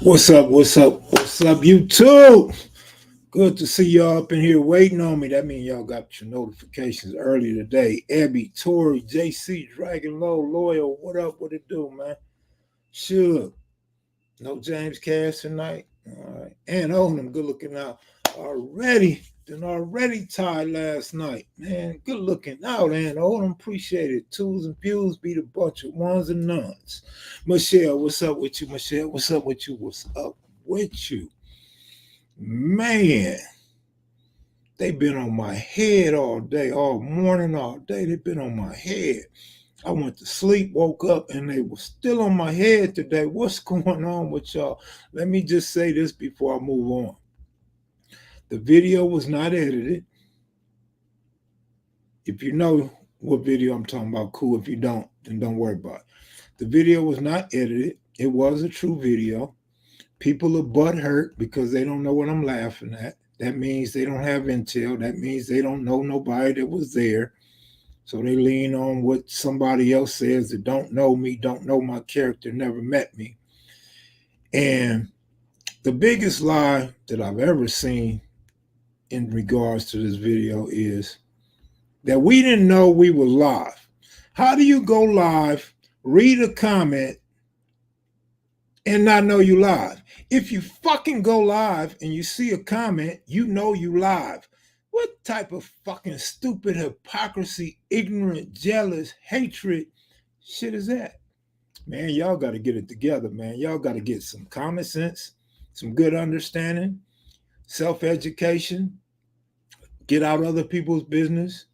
What's up? What's up? What's up, YouTube? Good to see y'all up in here waiting on me. That means y'all got your notifications early today. Abby, Tori, JC, Dragon Low, Loyal. What up? What it do, man? Sure. No James Cash tonight. All right. And Oldham, good looking out. Already tied last night. Man, good looking out, and Oldham. Appreciate it. Twos and pews beat a bunch of ones and nuns. Michelle, what's up with you, Michelle? What's up with you? What's up with you? Man, they've been on my head all day, all morning, all day. They've been on my head. I went to sleep, woke up, and they were still on my head today. What's going on with y'all? Let me just say this before I move on. The video was not edited. If you know what video I'm talking about, cool. If you don't, then don't worry about it. The video was not edited. It was a true video. People are butthurt because they don't know what I'm laughing at. That means they don't have intel. That means they don't know nobody that was there. So they lean on what somebody else says that don't know me, don't know my character, never met me. And the biggest lie that I've ever seen in regards to this video is that we didn't know we were live. How do you go live, read a comment, and not know you live? If you fucking go live and you see a comment, you know you live. What type of fucking stupid hypocrisy, ignorant, jealous, hatred shit is that? Man, y'all got to get it together, man. Y'all got to get some common sense, some good understanding, self-education, get out other people's business,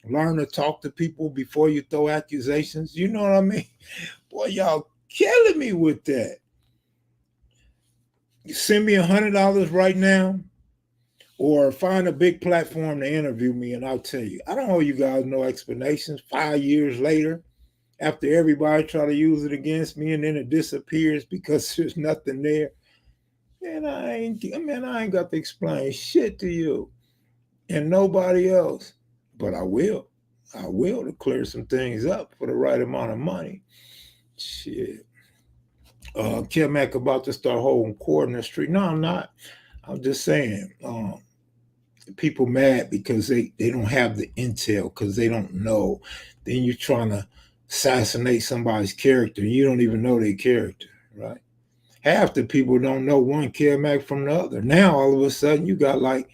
learn to talk to people before you throw accusations. You know what I mean? Boy, y'all killing me with that. You send me $100 right now, or find a big platform to interview me, and I'll tell you. I don't owe you guys no explanations. 5 years later, after everybody try to use it against me, and then it disappears because there's nothing there. Man, I ain't got to explain shit to you and nobody else. But I will. I will to clear some things up for the right amount of money. Shit. Kim Mack about to start holding court in the street. No, I'm not. I'm just saying. People mad because they don't have the intel, because they don't know. Then you're trying to assassinate somebody's character. You don't even know their character, right? Half the people don't know one Mac from the other. Now all of a sudden you got like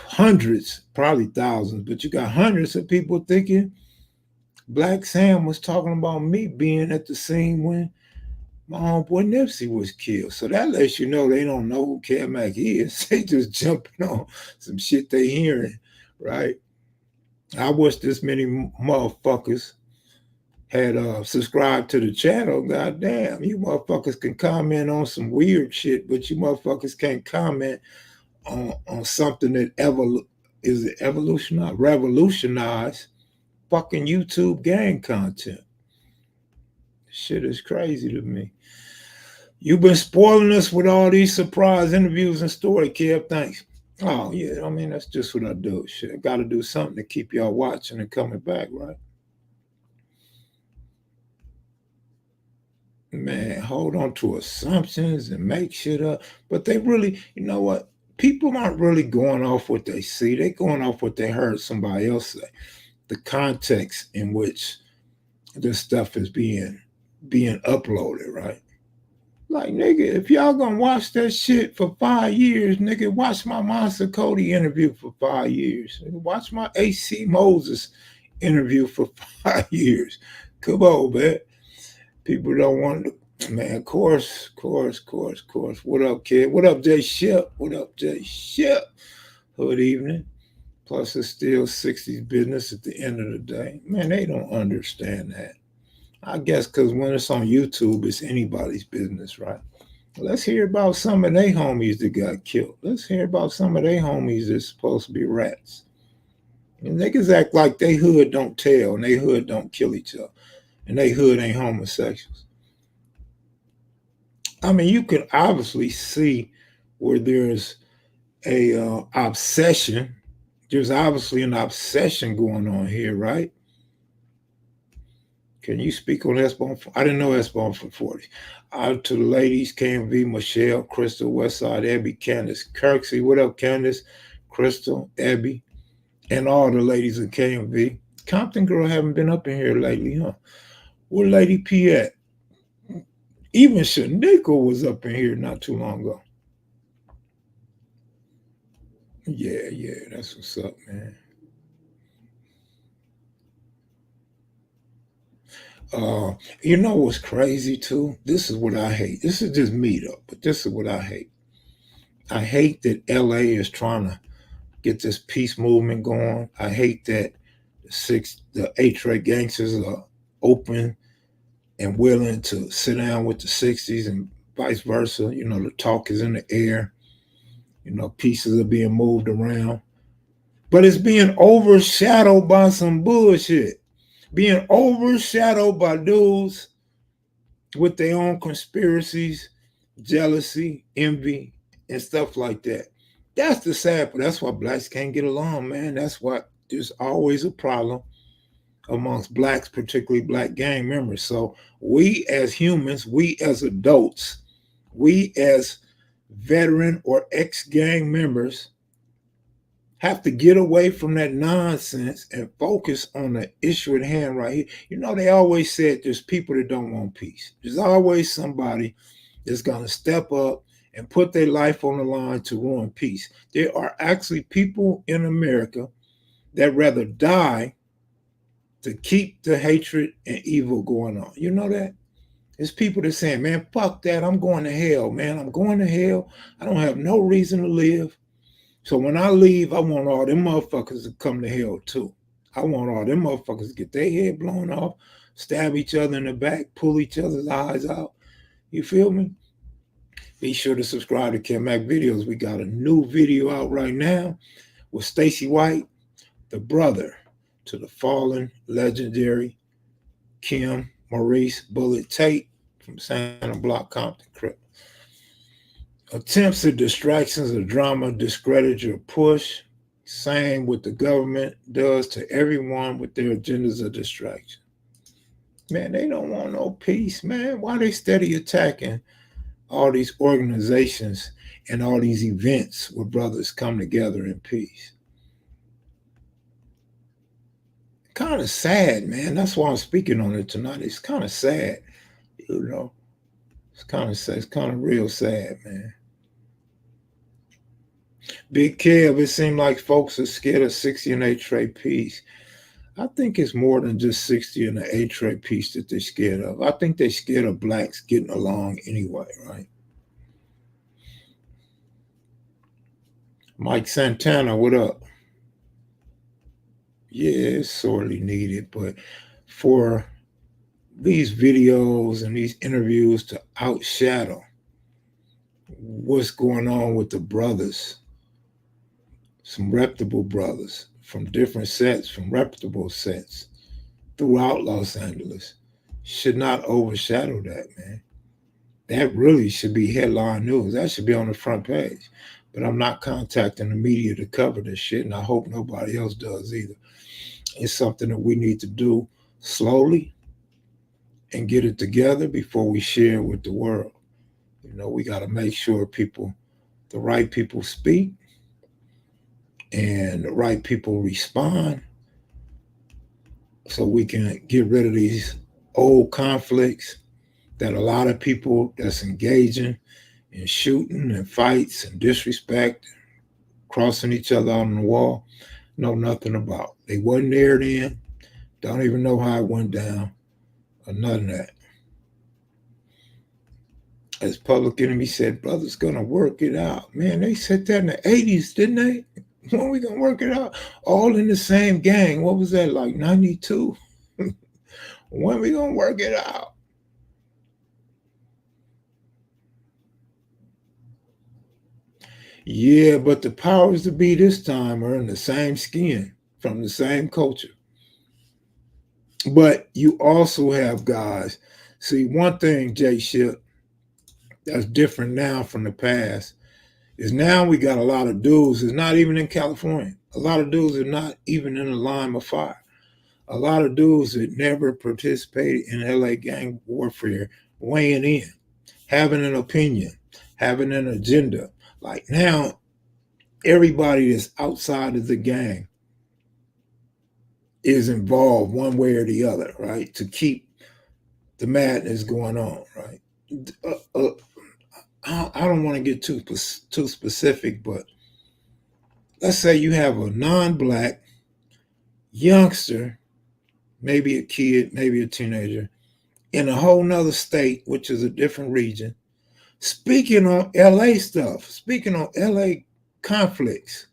hundreds, probably thousands, but you got hundreds of people thinking Black Sam was talking about me being at the scene when my homeboy Nipsey was killed. So that lets you know they don't know who Mac is. They just jumping on some shit they hearing, right? I wish this many motherfuckers had subscribed to the channel. Goddamn, you motherfuckers can comment on some weird shit, but you motherfuckers can't comment on something that revolutionized fucking YouTube gang content. Shit is crazy to me. You've been spoiling us with all these surprise interviews and story, Kev. Thanks. Oh, yeah, I mean, that's just what I do. Shit, I got to do something to keep y'all watching and coming back, right? Man, hold on to assumptions and make shit up. But they really, you know what? People aren't really going off what they see. They're going off what they heard somebody else say. The context in which this stuff is being uploaded, right? Like, nigga, if y'all gonna watch that shit for 5 years, nigga, watch my Monster Cody interview for 5 years. Watch my AC Moses interview for 5 years. Come on, man. People don't want to, man, of course. What up, kid? What up, Jay Ship? What up, Jay Ship? Good evening. Plus, it's still 60s business at the end of the day. Man, they don't understand that. I guess because when it's on YouTube, it's anybody's business, right? Let's hear about some of their homies that got killed. Let's hear about some of their homies that's supposed to be rats. And niggas act like they hood don't tell and they hood don't kill each other. And they hood ain't homosexuals. I mean, you can obviously see where there's a obsession. There's obviously an obsession going on here, right? Can you speak on S-Bone? I didn't know S-Bone from 40. Out to the ladies, KMV, Michelle, Crystal, Westside, Abby, Candace, Kirksey. What up, Candace? Crystal, Abby, and all the ladies in KMV. Compton girl haven't been up in here lately, huh? Where Lady P at? Even Shaniqua was up in here not too long ago. Yeah, that's what's up, man. Uh, you know what's crazy too? This is what I hate. This is just me though, but this is what I hate. I hate that LA is trying to get this peace movement going. I hate that the eight-track gangsters are open and willing to sit down with the 60s and vice versa. You know, the talk is in the air. You know, pieces are being moved around. But it's being overshadowed by some bullshit. Being overshadowed by dudes with their own conspiracies, jealousy, envy, and stuff like that. That's the sad part. That's why blacks can't get along, man. That's why there's always a problem amongst blacks, particularly black gang members. So we as humans, we as adults, we as veteran or ex-gang members have to get away from that nonsense and focus on the issue at hand right here. You know, they always said there's people that don't want peace. There's always somebody that's going to step up and put their life on the line to ruin peace. There are actually people in America that rather die to keep the hatred and evil going on. You know that? There's people that saying, man, fuck that. I'm going to hell, man. I'm going to hell. I don't have no reason to live. So when I leave, I want all them motherfuckers to come to hell too. I want all them motherfuckers to get their head blown off, stab each other in the back, pull each other's eyes out. You feel me? Be sure to subscribe to Kim Mac Videos. We got a new video out right now with Stacey White, the brother to the fallen legendary Kim Maurice Bullet Tate from Santa Block, Compton, Crip. Attempts at distractions or drama discredit your push. Same what the government does to everyone with their agendas of distraction. Man, they don't want no peace, man. Why they steady attacking all these organizations and all these events where brothers come together in peace? Kind of sad, man. That's why I'm speaking on it tonight. It's kind of sad, you know. It's kind of sad. It's kind of real sad, man. Big Kev, it seemed like folks are scared of 60 and 8-tray piece. I think it's more than just 60 and an 8-tray piece that they're scared of. I think they're scared of blacks getting along anyway, right? Mike Santana, what up? Yeah, it's sorely needed, but for these videos and these interviews to outshadow what's going on with the brothers, some reputable brothers from different sets, from reputable sets throughout Los Angeles, should not overshadow that, man. That really should be headline news. That should be on the front page. But I'm not contacting the media to cover this shit, and I hope nobody else does either. It's something that we need to do slowly and get it together before we share with the world. You know, we got to make sure the right people speak and the right people respond so we can get rid of these old conflicts that a lot of people that's engaging in shooting and fights and disrespect, crossing each other on the wall, know nothing about. They wasn't there then, don't even know how it went down, or none of that. As Public Enemy said, brothers gonna work it out. Man, they said that in the 80s, didn't they? When we gonna work it out? All in the same gang. What was that, like 92? When we gonna work it out? Yeah, but the powers to be this time are in the same skin, from the same culture. But you also have guys. See, one thing, Jay Ship, that's different now from the past is now we got a lot of dudes that's not even in California. A lot of dudes are not even in the line of fire. A lot of dudes that never participated in LA gang warfare weighing in, having an opinion, having an agenda. Like now, everybody that's outside of the gang is involved one way or the other, right? To keep the madness going on, right? I don't want to get too specific, but let's say you have a non-black youngster, maybe a kid, maybe a teenager, in a whole nother state, which is a different region, speaking on LA stuff, speaking on LA conflicts.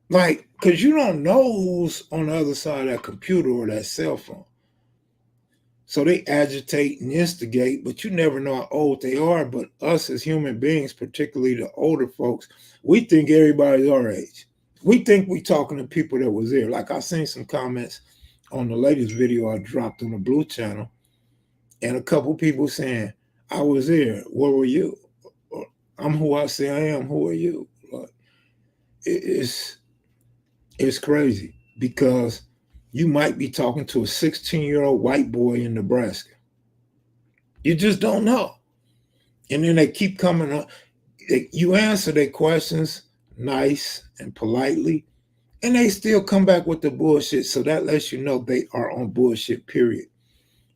Like, because you don't know who's on the other side of that computer or that cell phone. So they agitate and instigate, but you never know how old they are. But us as human beings, particularly the older folks, we think everybody's our age. We think we talking to people that was there. Like I seen some comments on the latest video I dropped on the Blue Channel, and a couple people saying, I was there. Where were you? I'm who I say I am. Who are you? Like, it's crazy because you might be talking to a 16-year-old white boy in Nebraska. You just don't know. And then they keep coming on. You answer their questions nice and politely, and they still come back with the bullshit. So that lets you know they are on bullshit, period.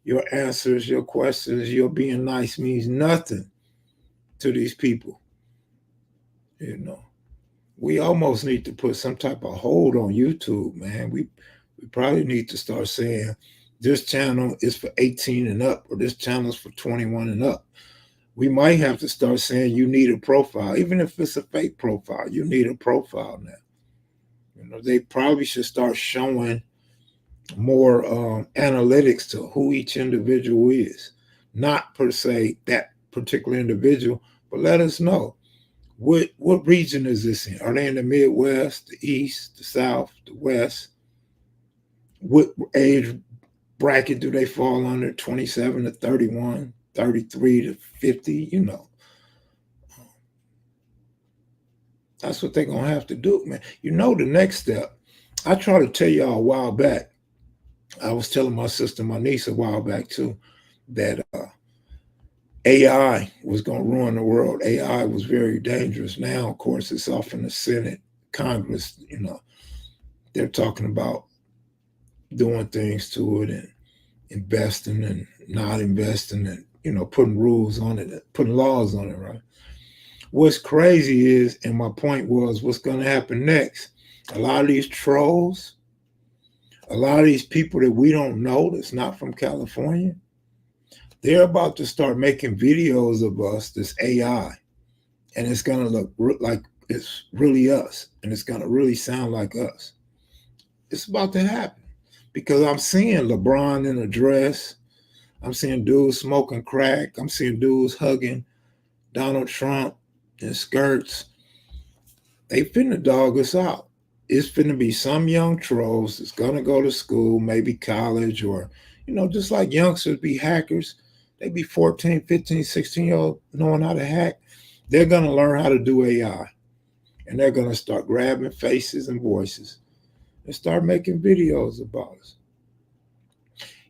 Your answers, your questions, your being nice means nothing to these people. You know, we almost need to put some type of hold on YouTube, man. We probably need to start saying this channel is for 18 and up, or this channel is for 21 and up. We might have to start saying you need a profile, even if it's a fake profile. You need a profile now. You know, they probably should start showing more analytics to who each individual is, not per se that particular individual, but let us know what region is this in? Are they in the Midwest, the East, the South, the West? What age bracket do they fall under? 27 to 31, 33 to 50? You know, that's what they're gonna have to do, man. You know, the next step. I tried to tell y'all a while back. I was telling my sister, my niece, a while back too, that AI was going to ruin the world. AI was very dangerous. Now, of course, it's off in the Senate, Congress. You know, they're talking about doing things to it and investing and not investing and, you know, putting rules on it, putting laws on it, right? What's crazy is, and my point was, what's going to happen next? A lot of these trolls, a lot of these people that we don't know that's not from California, they're about to start making videos of us, this AI, and it's going to look like it's really us, and it's going to really sound like us. It's about to happen because I'm seeing LeBron in a dress. I'm seeing dudes smoking crack. I'm seeing dudes hugging Donald Trump in skirts. They finna dog us out. It's finna be some young trolls that's gonna go to school, maybe college, or, you know, just like youngsters be hackers. They be 14, 15, 16-year-old knowing how to hack. They're gonna learn how to do AI. And they're gonna start grabbing faces and voices and start making videos about us.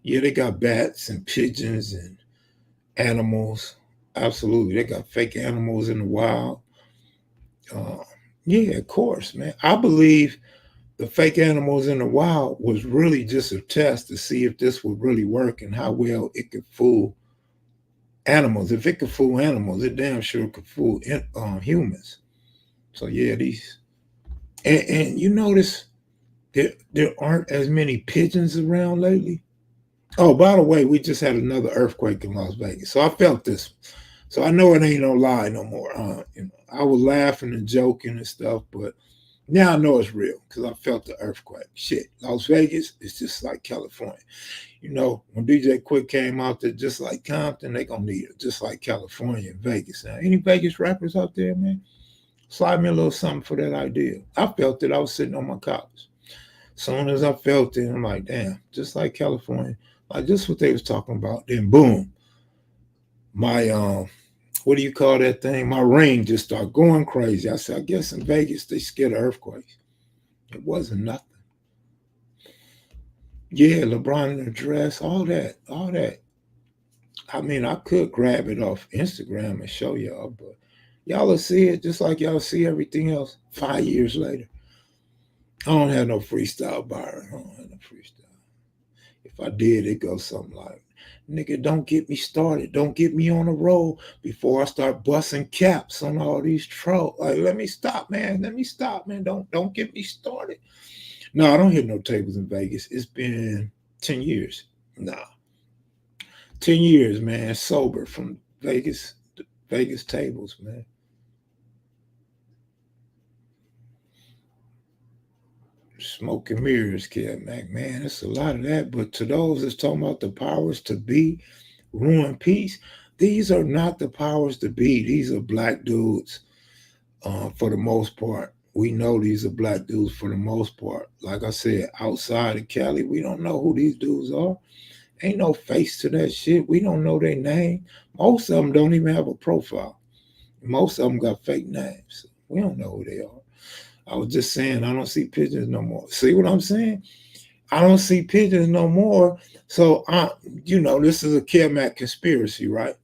Yeah, they got bats and pigeons and animals. Absolutely. They got fake animals in the wild. Yeah, of course, man. I believe the fake animals in the wild was really just a test to see if this would really work and how well it could fool animals. If it could fool animals, it damn sure could fool humans. So yeah, these and you notice there aren't as many pigeons around lately. Oh, by the way, we just had another earthquake in Las Vegas, so I felt this. So I know it ain't no lie no more. You know, I was laughing and joking and stuff, but now I know it's real because I felt the earthquake. Shit, Las Vegas is just like California. You know, when DJ Quick came out there, just like Compton, they gonna need it, just like California and Vegas. Now, any Vegas rappers out there, man? Slide me a little something for that idea. I felt it. I was sitting on my couch. As soon as I felt it, I'm like, damn, just like California, like just what they was talking about. Then boom, my what do you call that thing? My ring just started going crazy. I said, I guess in Vegas they scared of earthquakes. It wasn't nothing. Yeah, LeBron in the dress, all that, all that. I mean, I could grab it off Instagram and show y'all, but y'all will see it just like y'all see everything else 5 years later. I don't have no freestyle, Byron. I don't have no freestyle. If I did, it goes something like, nigga, don't get me started. Don't get me on the road before I start busting caps on all these trolls. Like, let me stop, man. Let me stop, man. Don't get me started. No, I don't hit no tables in Vegas. It's been 10 years. Nah. 10 years, man, sober from Vegas tables, man. Smoke and mirrors, kid, man. It's a lot of that. But to those that's talking about the powers to be, ruin peace, these are not the powers to be. These are black dudes for the most part. We know these are black dudes for the most part. Like I said, outside of Cali, we don't know who these dudes are. Ain't no face to that shit. We don't know their name. Most of them don't even have a profile. Most of them got fake names. We don't know who they are. I was just saying, I don't see pigeons no more. See what I'm saying? I don't see pigeons no more. So this is a Kermac conspiracy, right?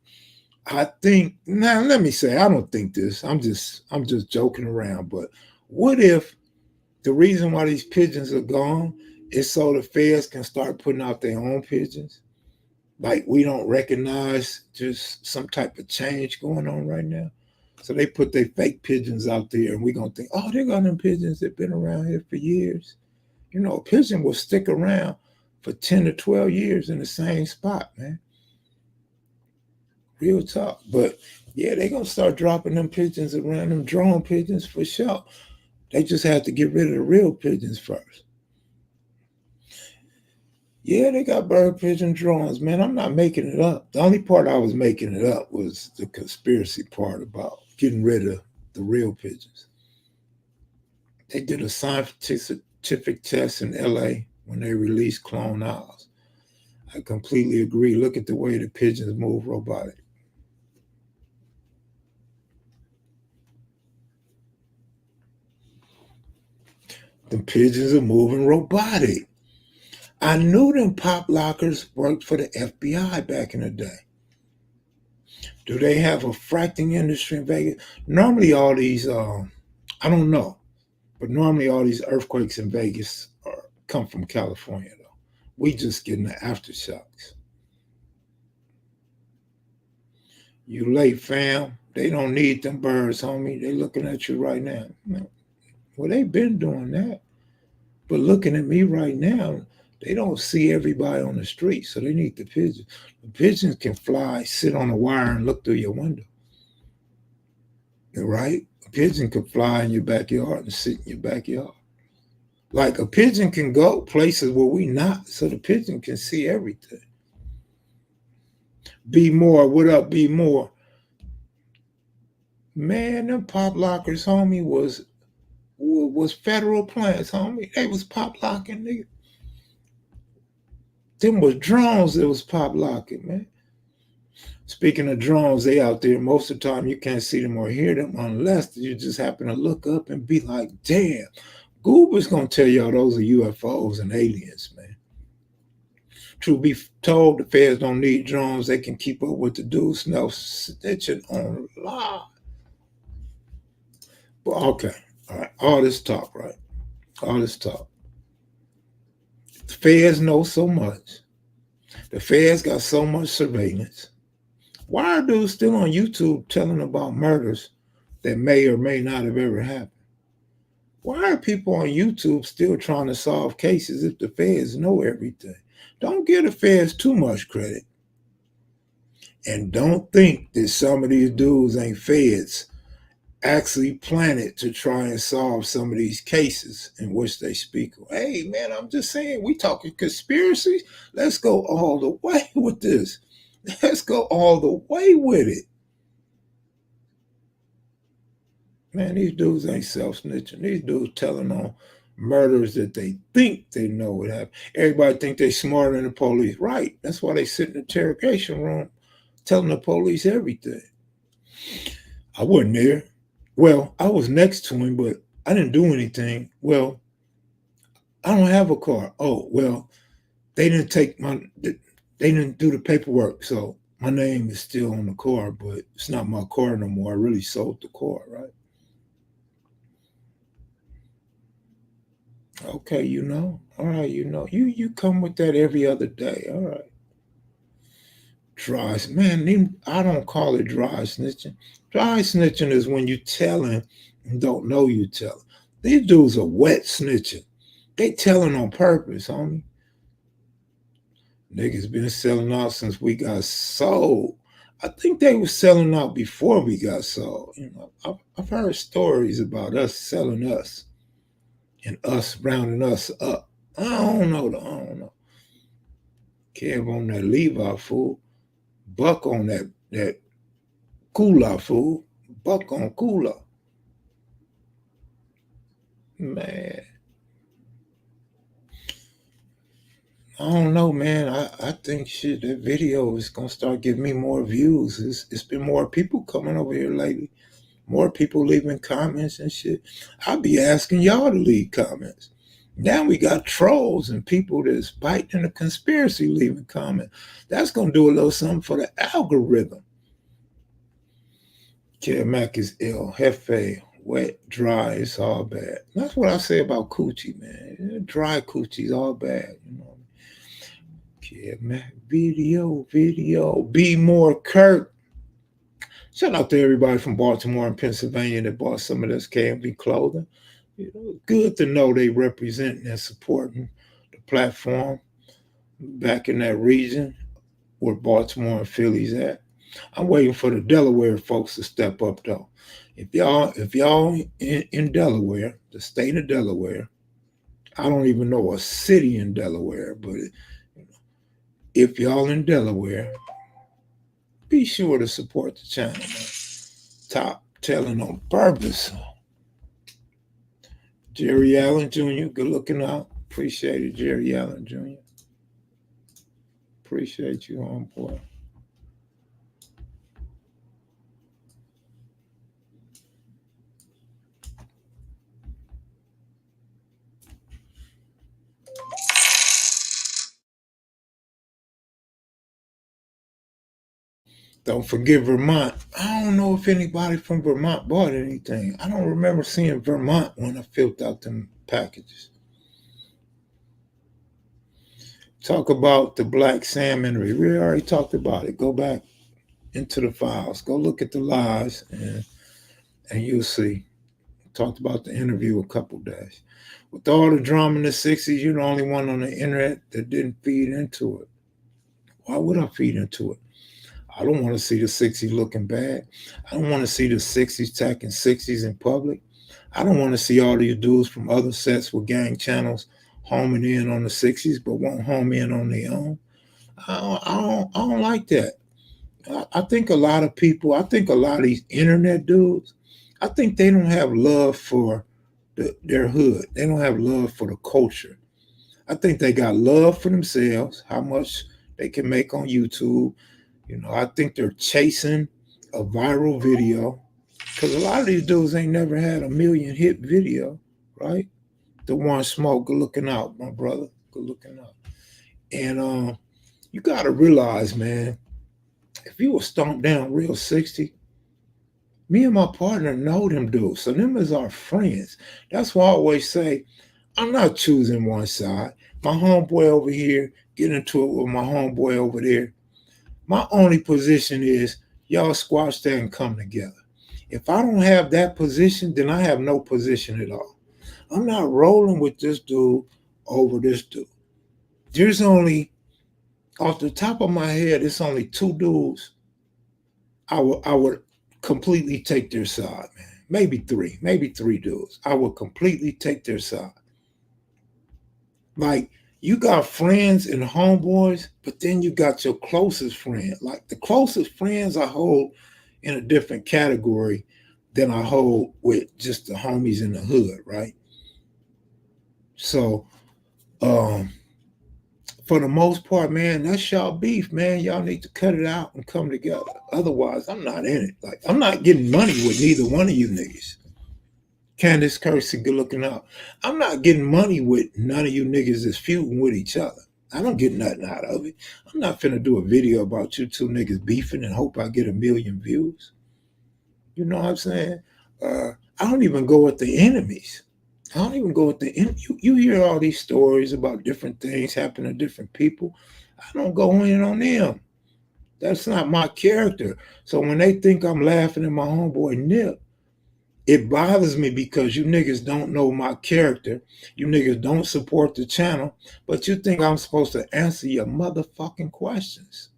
I think now let me say, I don't think this. I'm just joking around. But what if the reason why these pigeons are gone is so the feds can start putting out their own pigeons? Like we don't recognize just some type of change going on right now. So they put their fake pigeons out there, and we're gonna think, oh, they got them pigeons that been around here for years. A pigeon will stick around for 10 to 12 years in the same spot, man. Real talk. But yeah, they gonna start dropping them pigeons around, them drone pigeons for sure. They just have to get rid of the real pigeons first. Yeah, they got bird pigeon drones, man. I'm not making it up. The only part I was making it up was the conspiracy part about getting rid of the real pigeons. They did a scientific test in LA when they released clone owls. I completely agree. Look at the way the pigeons move robotic. The pigeons are moving robotic. I knew them pop lockers worked for the FBI back in the day. Do they have a fracking industry in Vegas? Normally, all these, I don't know, but normally all these earthquakes in Vegas come from California, though. We just getting the aftershocks. You late, fam. They don't need them birds, homie. They looking at you right now. Well, they been doing that. But looking at me right now, they don't see everybody on the street, so they need the pigeons. The pigeons can fly, sit on a wire, and look through your window. Right? A pigeon can fly in your backyard and sit in your backyard. Like a pigeon can go places where we not, so the pigeon can see everything. Be more, what up, be more? Man, them pop lockers, homie, was federal plants, homie. They was pop locking, nigga. Them was drones that was pop locking, man. Speaking of drones, they out there. Most of the time, you can't see them or hear them unless you just happen to look up and be like, damn. Goober's going to tell y'all those are UFOs and aliens, man. Truth be told, the feds don't need drones. They can keep up with the dudes. No snitching on live. But okay, all right. All this talk, right? All this talk. The feds know so much. The feds got so much surveillance. Why are dudes still on YouTube telling about murders that may or may not have ever happened? Why are people on YouTube still trying to solve cases if the feds know everything? Don't give the feds too much credit. And don't think that some of these dudes ain't feds actually planted to try and solve some of these cases in which they speak. Hey, man, I'm just saying, we talking conspiracies. Let's go all the way with this. Let's go all the way with it. Man, these dudes ain't self-snitching. These dudes telling on murders that they think they know what happened. Everybody think they smarter than the police. Right. That's why they sit in the interrogation room telling the police everything. I wasn't there. Well, I was next to him, but I didn't do anything. Well, I don't have a car. Oh, well, they didn't take my, they didn't do the paperwork. So my name is still on the car, but it's not my car no more. I really sold the car, right? Okay, all right, you come with that every other day, all right. Dry, man, I don't call it dry snitching. Dry snitching is when you telling and don't know you telling. These dudes are wet snitching. They telling on purpose, homie. Niggas been selling out since we got sold. I think they were selling out before we got sold. I've heard stories about us selling us and us rounding us up. I don't know. I don't know. Kev on that Levi fool. Buck on that Kula fool. Buck on Kula. Man. I don't know, man. I think shit, that video is gonna start giving me more views. It's been more people coming over here lately. More people leaving comments and shit. I'll be asking y'all to leave comments. Now we got trolls and people that's biting the conspiracy leaving comments. That's gonna do a little something for the algorithm. Kid Mac is ill. Hefe, wet, dry, it's all bad. That's what I say about coochie, man. Dry coocie's all bad, Kid Mac, video. Be more Kurt. Shout out to everybody from Baltimore and Pennsylvania that bought some of this KMV clothing. Good to know they representing and supporting the platform back in that region where Baltimore and Philly's at. I'm waiting for the Delaware folks to step up though. If y'all in Delaware, the state of Delaware, I don't even know a city in Delaware, but if y'all in Delaware, be sure to support the channel, man. Top telling on purpose. Jerry Allen Jr., good looking out. Appreciate it, Jerry Allen Jr. Appreciate you, homeboy. Don't forget Vermont. I don't know if anybody from Vermont bought anything. I don't remember seeing Vermont when I filled out them packages. Talk about the black salmon. We already talked about it. Go back into the files. Go look at the lies and you'll see. Talked about the interview a couple days. With all the drama in the 60s, you're the only one on the internet that didn't feed into it. Why would I feed into it? I don't want to see the 60s looking bad. I don't want to see the 60s attacking 60s in public. I don't want to see all these dudes from other sets with gang channels homing in on the 60s, but won't home in on their own. I don't like that. I think a lot of people, I think a lot of these internet dudes, I think they don't have love for their hood. They don't have love for the culture. I think they got love for themselves, how much they can make on YouTube. I think they're chasing a viral video because a lot of these dudes ain't never had a million hit video, right? The one smoke, good looking out, my brother, good looking out. And you got to realize, man, if you were stomped down real 60, me and my partner know them dudes. So them is our friends. That's why I always say, I'm not choosing one side. My homeboy over here, get into it with my homeboy over there. My only position is y'all squash that and come together. If I don't have that position, then I have no position at all. I'm not rolling with this dude over this dude. There's only, off the top of my head, it's only two dudes I would completely take their side, man. Maybe three dudes. I would completely take their side. Like, you got friends and homeboys, but then you got your closest friend. Like, the closest friends I hold in a different category than I hold with just the homies in the hood, right? So, for the most part, man, that's y'all beef, man. Y'all need to cut it out and come together. Otherwise, I'm not in it. Like, I'm not getting money with neither one of you niggas. Candace Kersey, good looking out. I'm not getting money with none of you niggas that's feuding with each other. I don't get nothing out of it. I'm not finna do a video about you two niggas beefing and hope I get 1 million views. You know what I'm saying? I don't even go at the enemies. I don't even go at the end. You hear all these stories about different things happening to different people. I don't go in on them. That's not my character. So when they think I'm laughing at my homeboy Nip, it bothers me because you niggas don't know my character. You niggas don't support the channel, but you think I'm supposed to answer your motherfucking questions.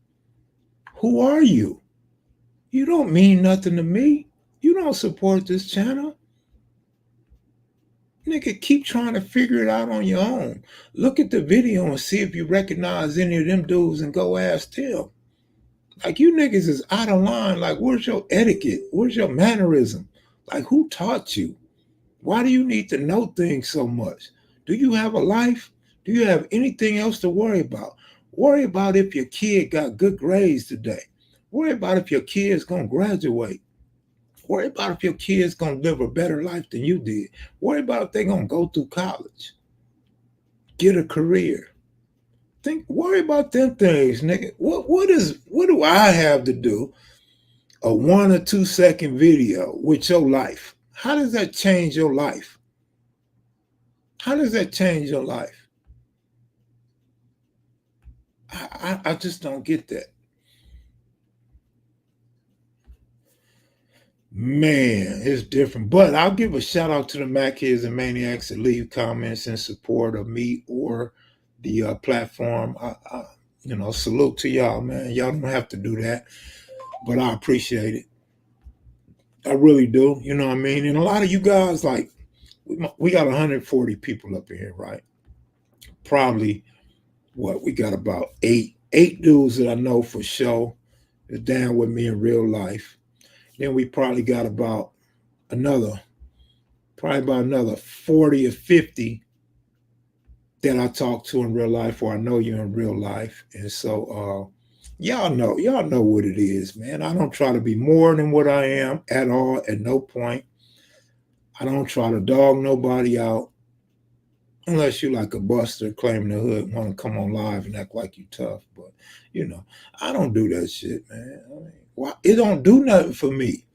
Who are you? You don't mean nothing to me. You don't support this channel. Nigga, keep trying to figure it out on your own. Look at the video and see if you recognize any of them dudes and go ask them. Like, you niggas is out of line. Like, where's your etiquette? Where's your mannerism? Like, who taught you? Why do you need to know things so much? Do you have a life? Do you have anything else to worry about? Worry about if your kid got good grades today. Worry about if your kid's gonna graduate. Worry about if your kid's gonna live a better life than you did. Worry about if they're gonna go through college, get a career. Worry about them things, nigga. What do I have to do? A 1 or 2 second video with your life. How does that change your life? How does that change your life? I just don't get that. Man, it's different. But I'll give a shout out to the Mackids and Maniacs that leave comments in support of me or the platform. Salute to y'all, man. Y'all don't have to do that, but I appreciate it. I really do. You know what I mean? And a lot of you guys, like, we got 140 people up in here, right? Probably we got about eight dudes that I know for sure is down with me in real life. Then we probably got another about another 40 or 50 that I talk to in real life or I know you in real life. And so y'all know what it is, man. I don't try to be more than what I am at all, at no point. I don't try to dog nobody out unless you like a buster claiming the hood, want to come on live and act like you tough. But I don't do that shit, man. Why? It don't do nothing for me.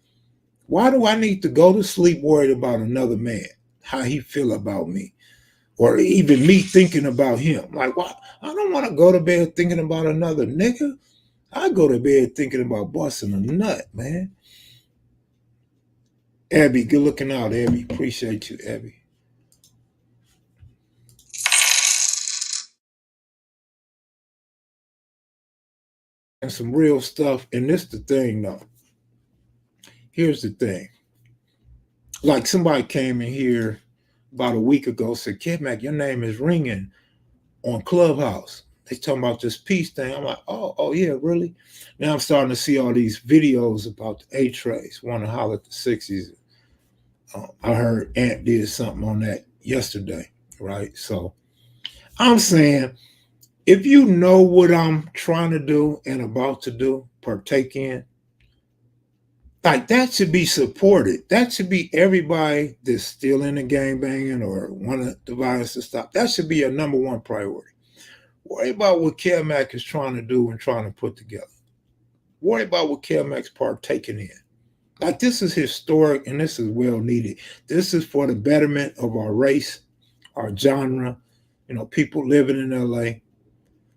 Why do I need to go to sleep worried about another man, how he feel about me, or even me thinking about him? Like, why? I don't want to go to bed thinking about another nigga. I go to bed thinking about busting a nut, man. Abby, good looking out, Abby. Appreciate you, Abby. And some real stuff. And this the thing, though. Here's the thing. Like, somebody came in here about a week ago, said, Kid Mac, your name is ringing on Clubhouse. They talking about this peace thing. I'm like, oh yeah, really? Now I'm starting to see all these videos about the A-Trace, want to holler at the 60s. I heard Ant did something on that yesterday, right? So I'm saying, if you know what I'm trying to do and about to do, partake in, like, that should be supported. That should be everybody that's still in the gang banging or want the violence to stop. That should be a number one priority. Worry about what Mac is trying to do and trying to put together. Worry about what Mac's partaking in. Like, this is historic and this is well needed. This is for the betterment of our race, our genre, people living in LA.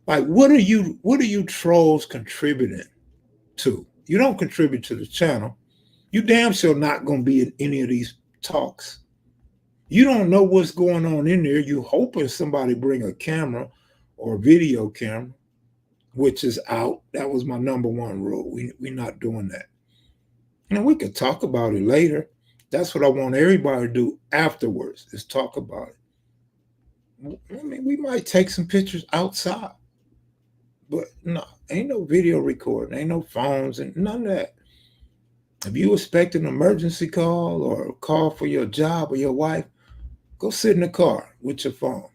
Like, what are you trolls contributing to? You don't contribute to the channel. You damn sure not gonna be in any of these talks. You don't know what's going on in there. You hoping somebody bring a camera or a video camera, which is out. That was my number one rule. We're not doing that. And we could talk about it later. That's what I want everybody to do afterwards, is talk about it. I mean, we might take some pictures outside, but no, ain't no video recording, ain't no phones and none of that. If you expect an emergency call or a call for your job or your wife, go sit in the car with your phone.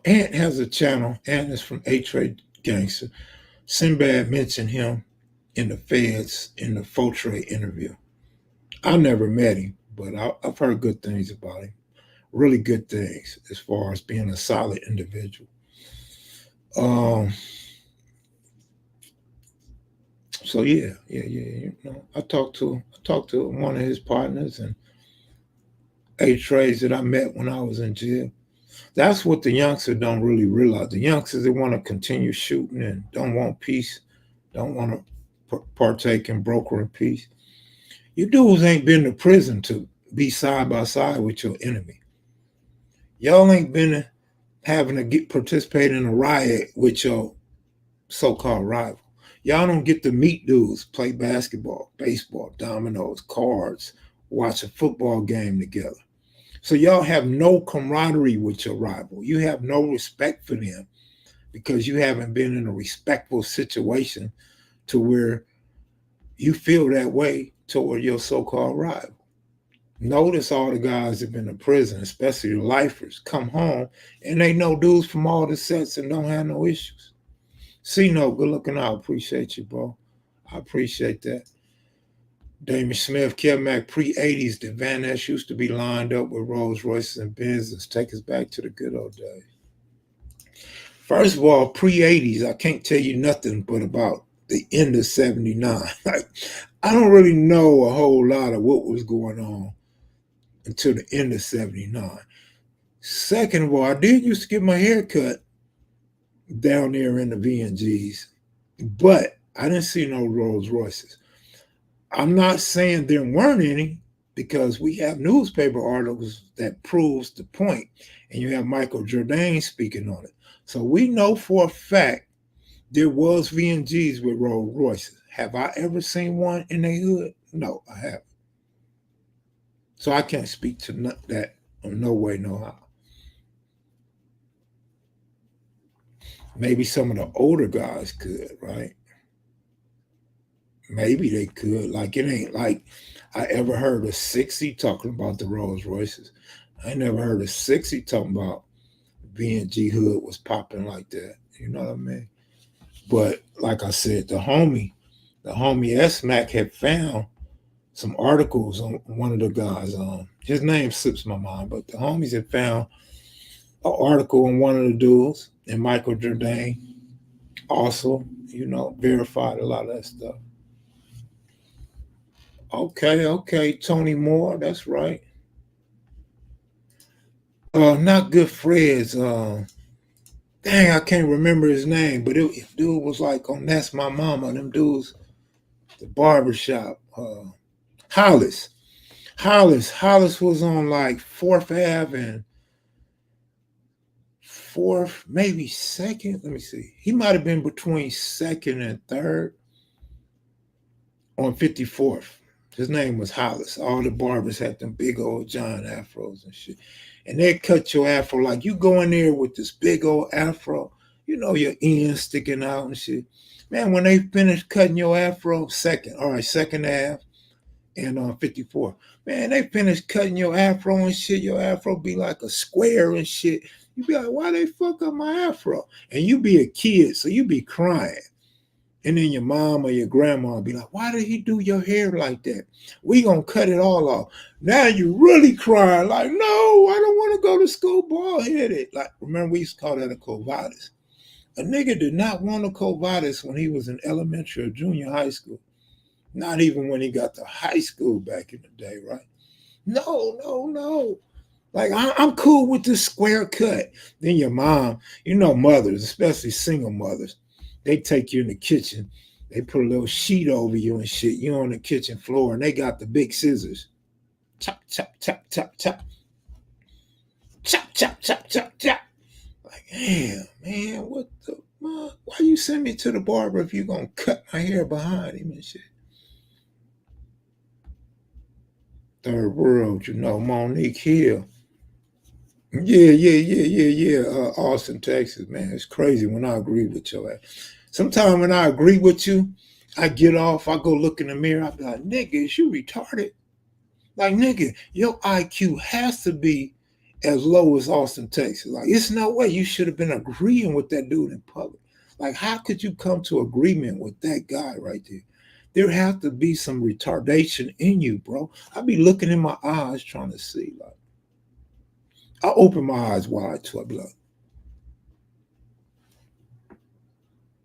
Ant has a channel. Ant is from A-Trade Gangster. Sinbad mentioned him in the Feds in the Fotre interview. I never met him, but I've heard good things about him. really good things as far as being a solid individual. Um, so yeah. I talked to one of his partners and eight trades that I met when I was in jail. That's what the youngsters don't really realize. The youngsters, they want to continue shooting and don't want peace, don't want to partake in brokering peace. You dudes ain't been to prison to be side by side with your enemy. Y'all ain't been having to get participate in a riot with your so-called rival. Y'all don't get to meet dudes, play basketball, baseball, dominoes, cards, watch a football game together. So y'all have no camaraderie with your rival. You have no respect for them because you haven't been in a respectful situation to where you feel that way toward your so-called rival. Notice all the guys that have been in prison, especially the lifers, come home and they know dudes from all the sets and don't have no issues. See, no, good looking out. Appreciate you, bro. I appreciate that. Damon Smith, Mac, pre-80s, the Van Ness used to be lined up with Rolls Royces and Benzes. Take us back to the good old days. First of all, pre-80s, I can't tell you nothing but about the end of 79. Like, I don't really know a whole lot of what was going on until the end of 79. Second of all, I did used to get my hair cut down there in the VNGs, but I didn't see no Rolls Royces. I'm not saying there weren't any because we have newspaper articles that proves the point, and you have Michael Jordan speaking on it. So we know for a fact there was VNGs with Rolls Royces. Have I ever seen one in the hood? No, I haven't. So I can't speak to that in no way, no how. Maybe some of the older guys could, right? Maybe they could. Like, it ain't like I ever heard of 60 talking about the Rolls Royces. I never heard of 60 talking about VNG Hood was popping like that. You know what I mean? But like I said, the homie S Mac had found some articles on one of the guys. His name slips my mind, but the homies had found an article on one of the dudes, and Michael Jordan also, verified a lot of that stuff. Okay, Tony Moore, that's right. Not good Freds. Dang, I can't remember his name, but dude was like on That's My Mama. Them dudes, the barbershop. Hollis. Hollis was on like Fourth Ave and Fourth, maybe Second. Let me see. He might have been between Second and Third on 54th. His name was Hollis. All the barbers had them big old John afros and shit. And they cut your afro like you go in there with this big old afro, your ends sticking out and shit. Man, when they finished cutting your afro, second half and on 54. Man, they finished cutting your afro and shit. Your afro be like a square and shit. You be like, why they fuck up my afro? And you be a kid, so you be crying. And then your mom or your grandma be like, why did he do your hair like that? We gonna cut it all off. Now you really crying, like, no, I don't want to go to school bald headed. Like, remember, we used to call that a covatus. A nigga did not want a covatus when he was in elementary or junior high school. Not even when he got to high school back in the day, right? No. Like, I'm cool with this square cut. Then your mom, mothers, especially single mothers, they take you in the kitchen. They put a little sheet over you and shit. You on the kitchen floor, and they got the big scissors. Chop, chop, chop, chop, chop. Chop, chop, chop, chop, chop. Like, damn, man, what the fuck? Why you send me to the barber if you gonna cut my hair behind him and shit? Third world, Monique Hill. Yeah. Austin, Texas, man. It's crazy when I agree with your ass. Sometimes when I agree with you, I get off, I go look in the mirror, I be like, nigga, is you retarded? Like, nigga, your IQ has to be as low as Austin, Texas. Like, it's no way you should have been agreeing with that dude in public. Like, how could you come to agreement with that guy right there? There has to be some retardation in you, bro. I be looking in my eyes trying to see, like, I open my eyes wide to a blood.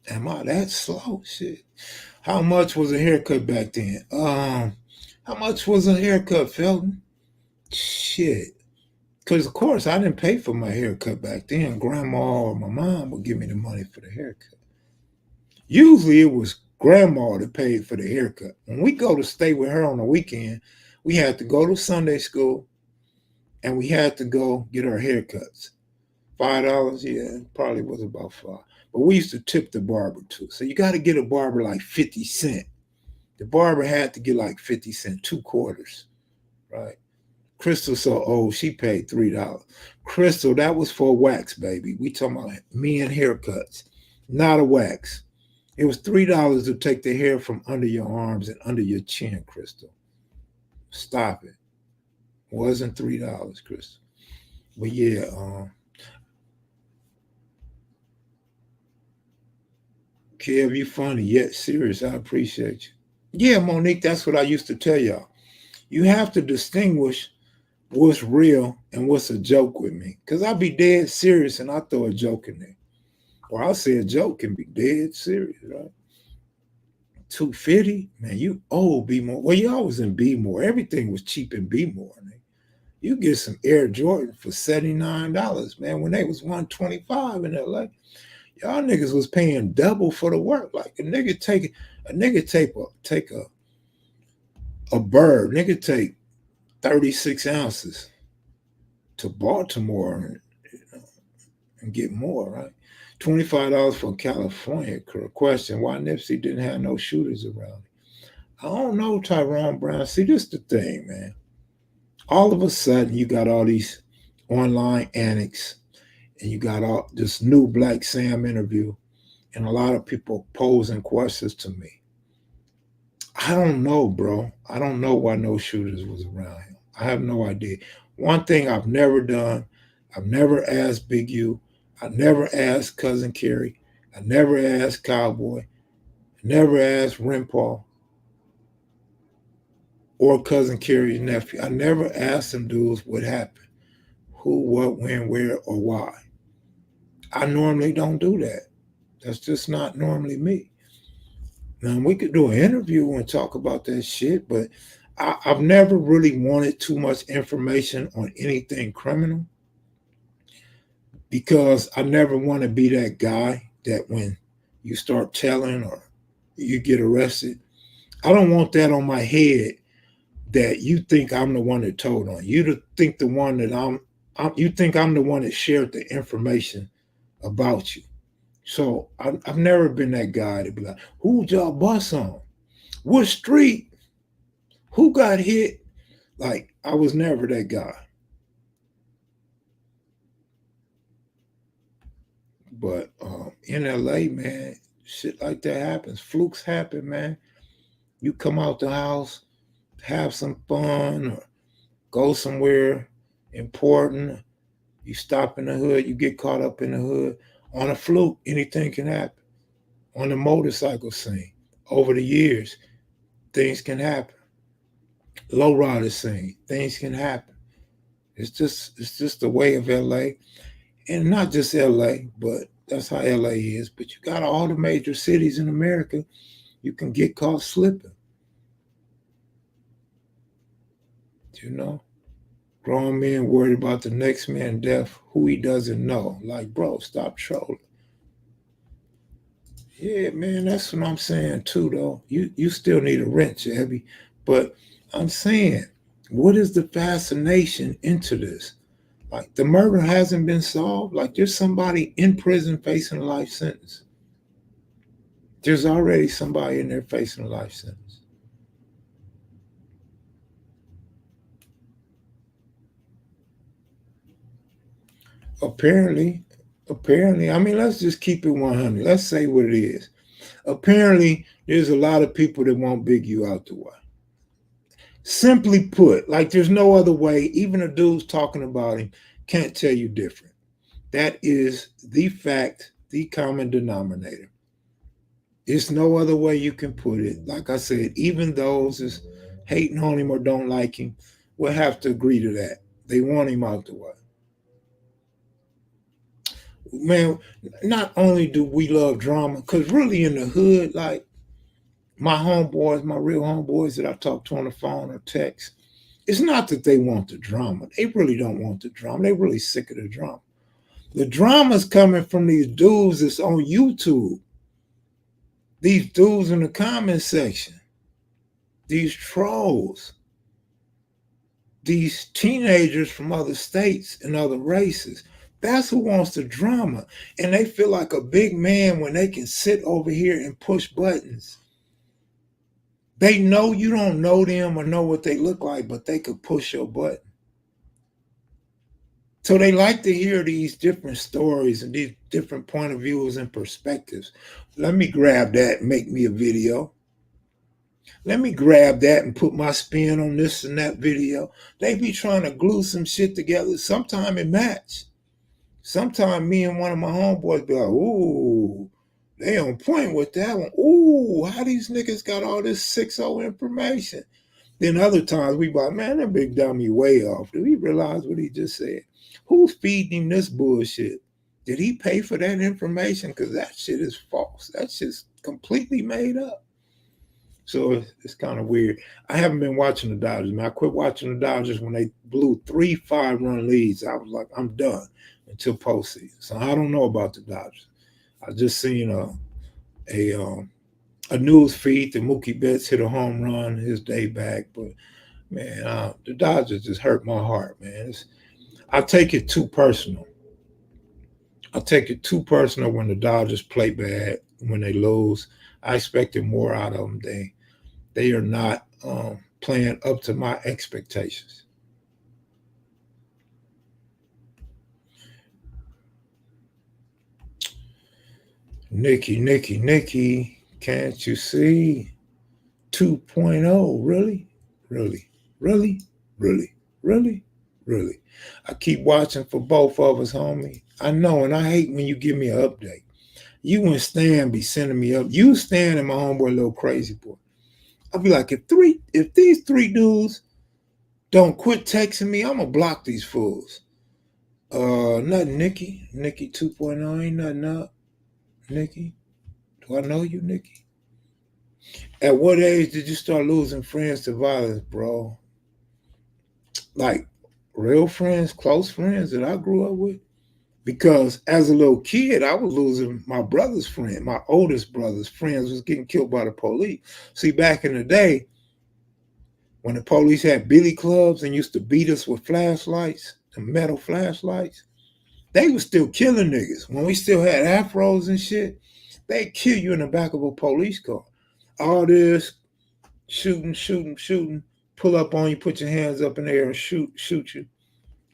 Am I that slow? Shit. How much was a haircut back then? How much was a haircut, Felton? Shit. Because of course I didn't pay for my haircut back then. Grandma or my mom would give me the money for the haircut. Usually it was grandma that paid for the haircut. When we go to stay with her on the weekend, we had to go to Sunday school and we had to go get our haircuts. $5, yeah, it probably was about five. But we used to tip the barber too. So you got to get a barber like 50 cents. The barber had to get like 50 cents, 2 quarters, right? Crystal so old, she paid $3. Crystal, that was for wax, baby. We talking about men haircuts, not a wax. It was $3 to take the hair from under your arms and under your chin, Crystal. Stop it. It wasn't $3, Crystal. But yeah, Kev, you funny yet serious. I appreciate you. Yeah, Monique, that's what I used to tell y'all. You have to distinguish what's real and what's a joke with me. Because I'll be dead serious and I throw a joke in there. Or I'll say a joke can be dead serious, right? 250, man, you old B more. Well, you always in B more. Everything was cheap in B more. Man. You get some Air Jordan for $79, man, when they was 125 in LA. Y'all niggas was paying double for the work. Like a nigga take a bird, nigga take 36 ounces to Baltimore and get more, right? $25 for California. Question: why Nipsey didn't have no shooters around? I don't know, Tyrone Brown. See, this is the thing, man. All of a sudden, you got all these online antics, and you got all this new Black Sam interview, and a lot of people posing questions to me. I don't know, bro. I don't know why no shooters was around him. I have no idea. One thing I've never done, I've never asked Big U. I never asked Cousin Kerry. I never asked Cowboy. I never asked Rimpaw or Cousin Kerry's nephew. I never asked them dudes what happened. Who, what, when, where, or why. I normally don't do that. That's just not normally me. Now, we could do an interview and talk about that shit, but I've never really wanted too much information on anything criminal because I never want to be that guy that when you start telling or you get arrested, I don't want that on my head that you think I'm the one that told on you. To think the one that you think I'm the one that shared the information about you. So I've never been that guy to be like, who'd y'all bust on? What street? Who got hit? Like, I was never that guy. But in LA, man, shit like that happens. Flukes happen, man. You come out the house, have some fun, or go somewhere important. You stop in the hood, you get caught up in the hood. On a fluke, anything can happen. On the motorcycle scene, over the years, things can happen. Lowrider scene, things can happen. It's just the way of LA. And not just LA, but that's how LA is. But you got all the major cities in America, you can get caught slipping. You know? Grown men worried about the next man death, who he doesn't know. Like, bro, stop trolling. Yeah, man, that's what I'm saying too, though. You still need a wrench, Abby. But I'm saying, what is the fascination into this? Like the murder hasn't been solved. Like there's somebody in prison facing a life sentence. There's already somebody in there facing a life sentence. Apparently, apparently, I mean, let's just keep it 100. Let's say what it is. Apparently, there's a lot of people that want Big U out the way. Simply put, like there's no other way. Even the dudes talking about him can't tell you different. That is the fact, the common denominator. There's no other way you can put it. Like I said, even those is hating on him or don't like him will have to agree to that. They want him out the way. Man, not only do we love drama, because really in the hood, like my homeboys, my real homeboys that I talk to on the phone or text, it's not that they want the drama. They really don't want the drama. They really sick of the drama. The drama's coming from these dudes that's on YouTube. These dudes in the comment section. These trolls. These teenagers from other states and other races. That's who wants the drama. And they feel like a big man when they can sit over here and push buttons. They know you don't know them or know what they look like, but they could push your button. So they like to hear these different stories and these different point of views and perspectives. Let me grab that and make me a video. Let me grab that and put my spin on this and that video. They be trying to glue some shit together. Sometime it match. Sometime me and one of my homeboys be like, ooh, they on point with that one. Ooh, how these niggas got all this 6-0 information? Then other times we be like, man, that big dummy way off. Do he realize what he just said? Who's feeding him this bullshit? Did he pay for that information? Because that shit is false. That shit's completely made up. So it's kind of weird. I haven't been watching the Dodgers, man. I quit watching the Dodgers when they blew 3 5-run leads. I was like, I'm done until postseason. So I don't know about the Dodgers. I just seen a news feed that Mookie Betts hit a home run his day back. But man, the Dodgers just hurt my heart, man. I take it too personal. I take it too personal when the Dodgers play bad, when they lose. I expected more out of them. They are not playing up to my expectations. Nikki, can't you see? 2.0, really? Really? Really? Really? Really? Really? I keep watching for both of us, homie. I know, and I hate when you give me an update. You and Stan be sending me up. You, Stan, and my homeboy, little crazy boy. I'll be like, if these three dudes don't quit texting me, I'm gonna block these fools. Nothing, Nikki. Nikki 2.0 ain't nothing up. Nikki. Do I know you, Nikki? At what age did you start losing friends to violence, bro? Like real friends, close friends that I grew up with? Because as a little kid, I was losing my brother's friend, my oldest brother's friends was getting killed by the police. See, back in the day, when the police had billy clubs and used to beat us with flashlights, the metal flashlights, they was still killing niggas. When we still had afros and shit, they'd kill you in the back of a police car. All this shooting, pull up on you, put your hands up in the air and shoot you.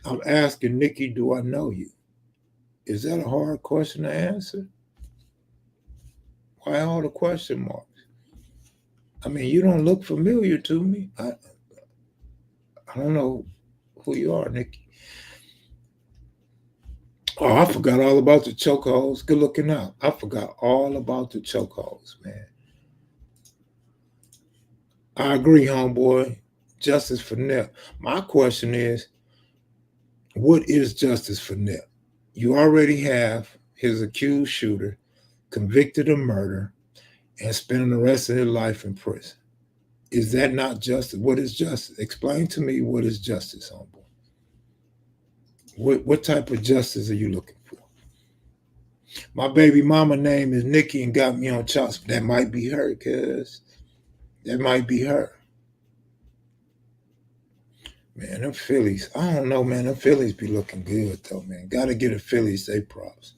I'm asking Nikki, do I know you? Is that a hard question to answer? Why all the question marks? I mean, you don't look familiar to me. I don't know who you are, Nikki. Oh, I forgot all about the chokeholds. Good looking out. I forgot all about the chokeholds, man. I agree, homeboy. Justice for Nip. My question is, what is justice for Nip? You already have his accused shooter convicted of murder and spending the rest of his life in prison. Is that not justice? What is justice? Explain to me what is justice, homeboy. What type of justice are you looking for? My baby mama name is Nikki and got me on chops. That might be her, cuz. That might be her. Man, them Phillies. I don't know, man. Them Phillies be looking good, though, man. Got to get the Phillies they props.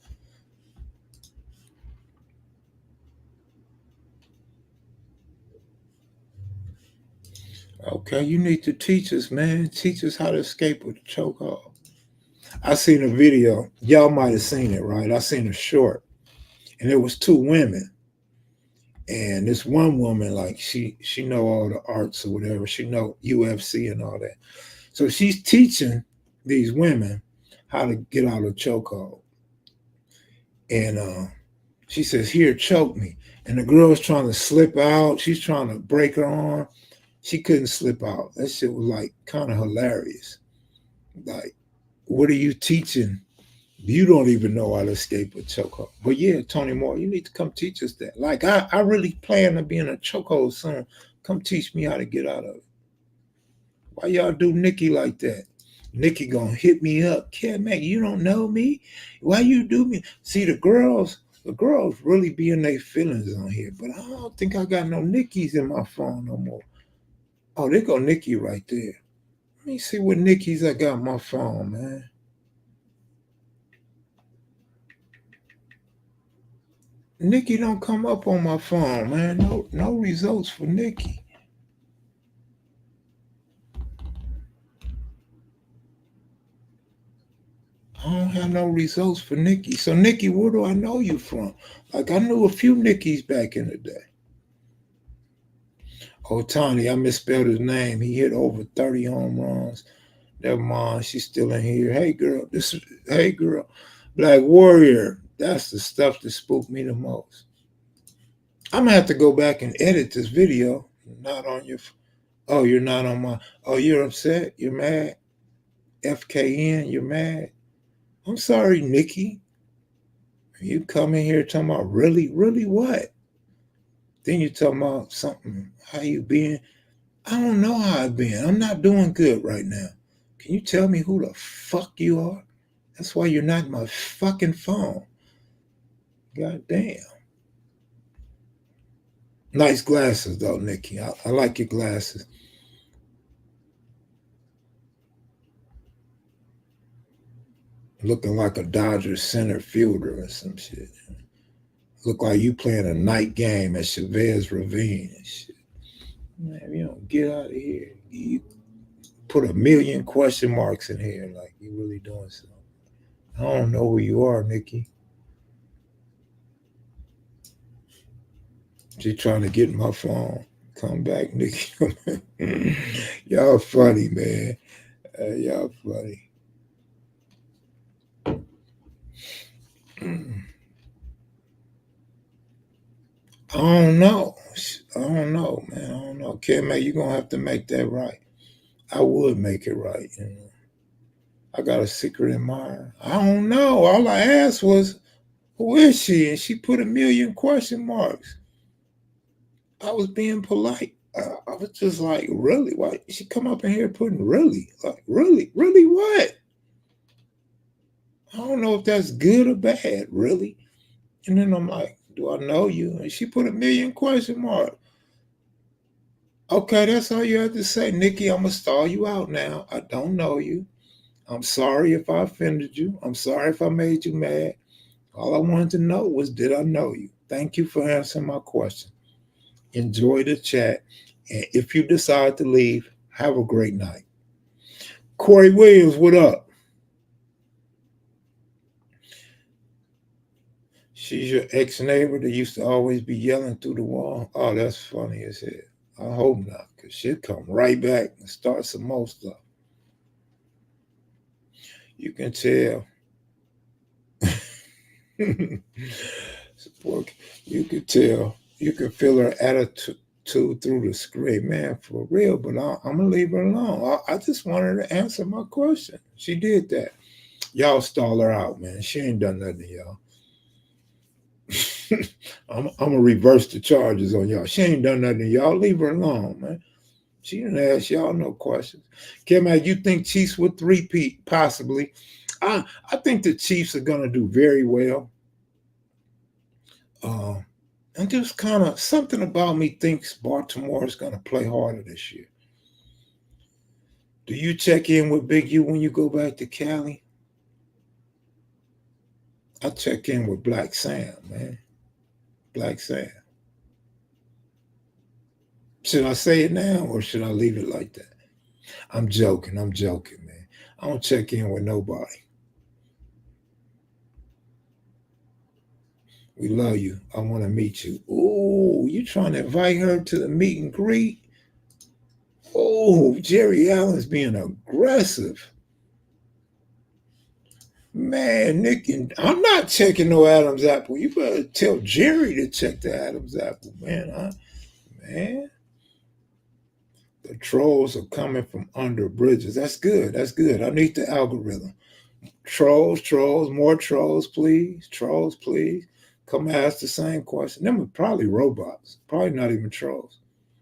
Okay, you need to teach us, man. Teach us how to escape with the chokehold. I seen a video. Y'all might have seen it, right? I seen a short, and it was two women. And this one woman, like she know all the arts or whatever. She know UFC and all that. So she's teaching these women how to get out of chokehold. And she says, "Here, choke me." And the girl's trying to slip out. She's trying to break her arm. She couldn't slip out. That shit was like kind of hilarious. Like, what are you teaching You don't even know how to escape a chokehold. But yeah, Tony Moore, you need to come teach us that. Like I really plan to be in a chokehold soon. Come teach me how to get out of it. Why y'all do Nikki like that? Nikki gonna hit me up. Cat Mac, you don't know me? Why you do me? See the girls really be in their feelings on here, but I don't think I got no Nikki's in my phone no more. Oh, there go Nikki right there. Let me see what Nikki's I got on my phone, man. Nikki don't come up on my phone, man. No results for Nikki. I don't have no results for Nikki. So Nikki, where do I know you from? Like I knew a few Nikki's back in the day. Oh, Tony, I misspelled his name. He hit over 30 home runs. Never mind, she's still in here. Hey girl, hey girl. Black Warrior. That's the stuff that spooked me the most. I'm gonna have to go back and edit this video. Not on your oh, you're not on my you're upset? You're mad? FKN, you're mad? I'm sorry, Nikki. You come in here talking about really, really what? Then you talking about something, how you been? I don't know how I've been. I'm not doing good right now. Can you tell me who the fuck you are? That's why you're not in my fucking phone. God damn. Nice glasses though, Nikki. I like your glasses. Looking like a Dodgers center fielder or some shit. Look like you playing a night game at Chavez Ravine and shit. Man, you don't get out of here. You put a million question marks in here like you really doing something. I don't know who you are, Nikki. She trying to get my phone. Come back, Nikki. Y'all funny, man. Y'all funny. I don't know. I don't know, man. I don't know. Kim, man, you're gonna have to make that right. I would make it right. You know? I got a secret in mind. I don't know. All I asked was, who is she? And she put a million question marks. I was being polite. I was just like, really? Why she come up in here putting really? Like, really? Really what? I don't know if that's good or bad, really. And then I'm like, do I know you? And she put a million question marks. Okay, that's all you have to say. Nikki, I'm going to stall you out now. I don't know you. I'm sorry if I offended you. I'm sorry if I made you mad. All I wanted to know was, did I know you? Thank you for answering my question. Enjoy the chat. And if you decide to leave, have a great night. Corey Williams, what up? She's your ex neighbor that used to always be yelling through the wall. Oh, that's funny as hell. I hope not, because she'll come right back and start some more stuff. You can tell. Support. You could tell. You could feel her attitude through the screen. Man, for real, but I'm going to leave her alone. I just wanted to answer my question. She did that. Y'all stall her out, man. She ain't done nothing to y'all. I'm gonna reverse the charges on y'all. She ain't done nothing to y'all. Leave her alone, man. She didn't ask y'all no questions. Kim, you think Chiefs would three-peat? Possibly. I think the Chiefs are gonna do very well. Uh, and just kind of something about me thinks Baltimore is gonna play harder this year. Do you check in with Big U when you go back to Cali? I check in with Black Sam, man. Black Sam. Should I say it now or should I leave it like that? I'm joking. I'm joking, man. I don't check in with nobody. We love you. I want to meet you. Oh, you trying to invite her to the meet and greet? Oh, Jerry Allen's being aggressive. Man, Nick, and I'm not checking no Adam's apple. You better tell Jerry to check the Adam's apple, man. Man, the trolls are coming from under bridges. That's good. That's good. I need the algorithm. Trolls, more trolls, please. Trolls, please. Come ask the same question. Them are probably robots, probably not even trolls.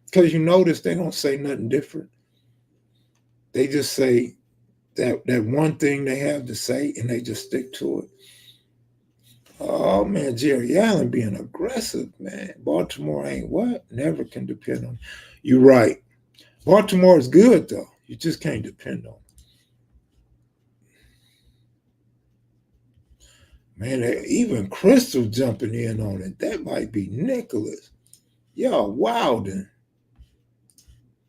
Because you notice they don't say nothing different. They just say that one thing they have to say and they just stick to it. Oh man, Jerry Allen being aggressive, man. Baltimore ain't what? Never can depend on. You're right. Baltimore is good though. You just can't depend on. Man, even Crystal jumping in on it. That might be Nicholas. Y'all wilding.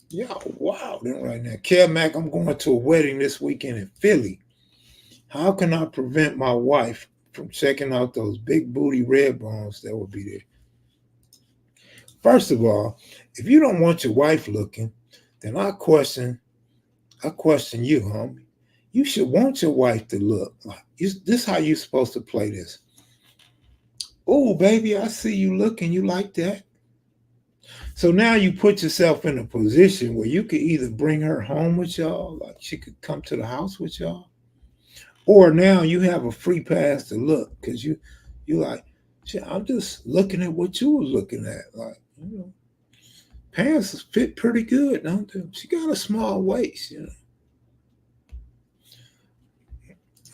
Y'all wilding right now. Kev Mack, I'm going to a wedding this weekend in Philly. How can I prevent my wife from checking out those big booty red bones that will be there? First of all, if you don't want your wife looking, then I question you, homie. You should want your wife to look. This is how you're supposed to play this. Oh, baby, I see you looking. You like that? So now you put yourself in a position where you could either bring her home with y'all, like she could come to the house with y'all, or now you have a free pass to look because you like, shit, I'm just looking at what you was looking at. Like, pants fit pretty good, don't they? She got a small waist.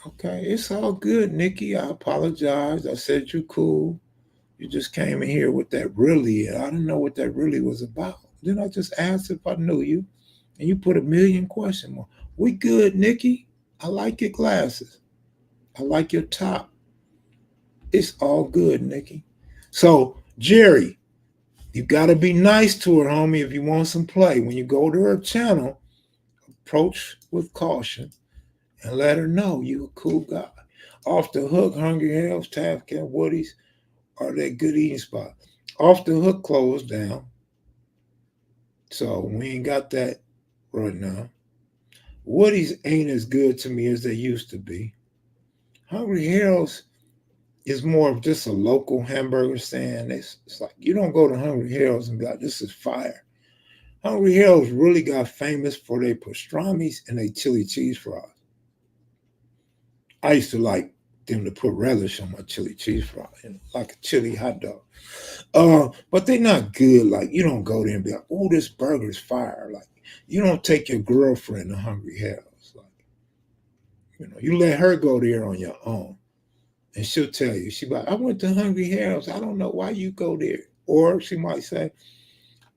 Okay, it's all good, Nikki. I apologize. I said you cool. You just came in here with that really. I didn't know what that really was about. Then I just asked if I knew you, and you put a million question marks. We good, Nikki. I like your glasses. I like your top. It's all good, Nikki. So, Jerry, you got to be nice to her, homie, if you want some play. When you go to her channel, approach with caution and let her know you a cool guy. Off the hook, Hungry Hells, Taft Cat, Woody's are that good eating spot. Off the hook closed down. So we ain't got that right now. Woody's ain't as good to me as they used to be. Hungry Hells is more of just a local hamburger stand. It's like you don't go to Hungry Hells and be like, this is fire. Hungry Hells really got famous for their pastrami's and their chili cheese fries. I used to like them to put relish on my chili cheese fries, like a chili hot dog. But they're not good. Like you don't go there and be like, "Oh, this burger's fire." Like you don't take your girlfriend to Hungry Hells. Like you let her go there on your own, and she'll tell you. She be like, "I went to Hungry Hells. I don't know why you go there." Or she might say,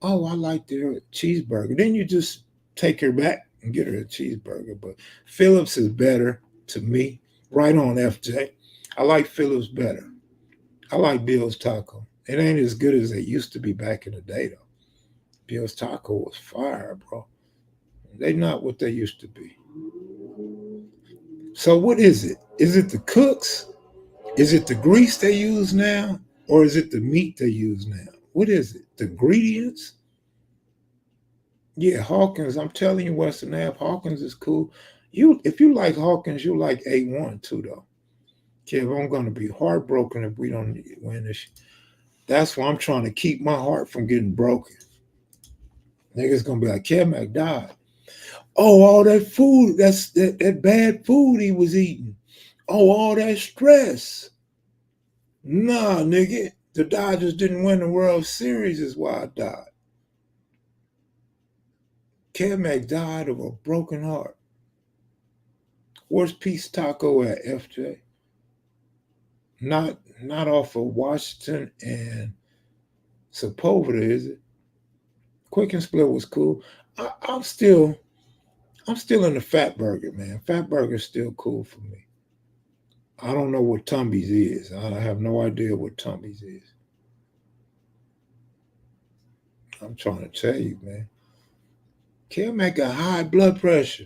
"Oh, I like their cheeseburger." Then you just take her back and get her a cheeseburger. But Phillips is better to me. Right on, FJ. I like Phillips better. I like Bill's Taco. It ain't as good as it used to be back in the day, though. Bill's Taco was fire, bro. They not what they used to be. So what is it? Is it the cooks? Is it the grease they use now? Or is it the meat they use now? What is it? The ingredients? Yeah, Hawkins. I'm telling you, Western Ave, Hawkins is cool. If you like Hawkins, you like A1 too, though. Kev, I'm gonna be heartbroken if we don't win this. That's why I'm trying to keep my heart from getting broken. Niggas gonna be like, Kev Mac died. Oh, all that food, that bad food he was eating. Oh, all that stress. Nah, nigga. The Dodgers didn't win the World Series is why I died. Kev Mac died of a broken heart. Where's Peace Taco at, FJ? Not off of Washington and Sepulveda, is it? Quick and Split was cool. I'm still in the Fat Burger, man. Fat Burger's still cool for me. I don't know what Tumby's is. I have no idea what Tumby's is. I'm trying to tell you, man. Can't make a high blood pressure.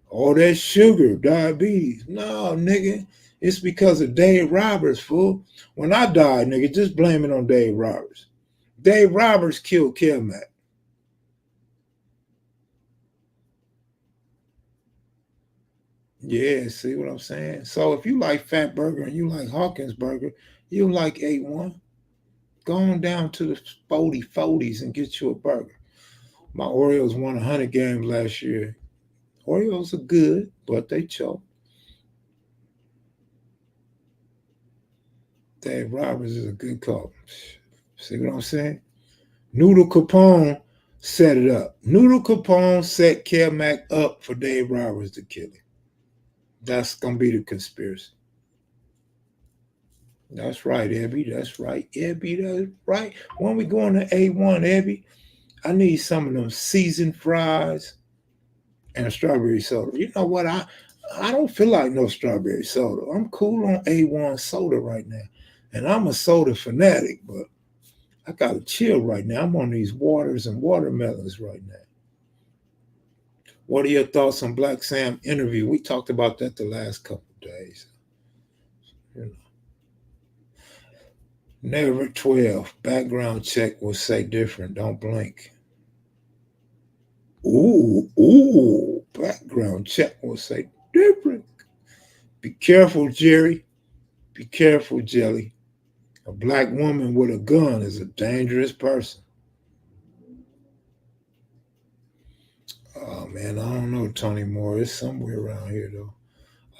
All that sugar, diabetes. No, nigga. It's because of Dave Roberts, fool. When I died, nigga, just blame it on Dave Roberts. Dave Roberts killed Kelmac. Yeah, see what I'm saying? So if you like Fat Burger and you like Hawkins Burger, you like A1. Go on down to the Spody Foldies and get you a burger. My Orioles won 100 games last year. Orioles are good, but they choke. Dave Roberts is a good call. See what I'm saying? Noodle Capone set it up. Noodle Capone set Mack up for Dave Roberts to kill him. That's gonna be the conspiracy. That's right, Ebby. That's right, Ebby. That's right. When we going to A1, Ebby, I need some of them seasoned fries and a strawberry soda. You know what? I don't feel like no strawberry soda. I'm cool on A1 soda right now. And I'm a soda fanatic, but I gotta chill right now. I'm on these waters and watermelons right now. What are your thoughts on Black Sam interview? We talked about that the last couple of days. You know. Never 12. Background check will say different. Don't blink. Ooh. Background check will say different. Be careful, Jerry. Be careful, Jelly. A black woman with a gun is a dangerous person. Oh man, I don't know Tony Moore. It's somewhere around here though.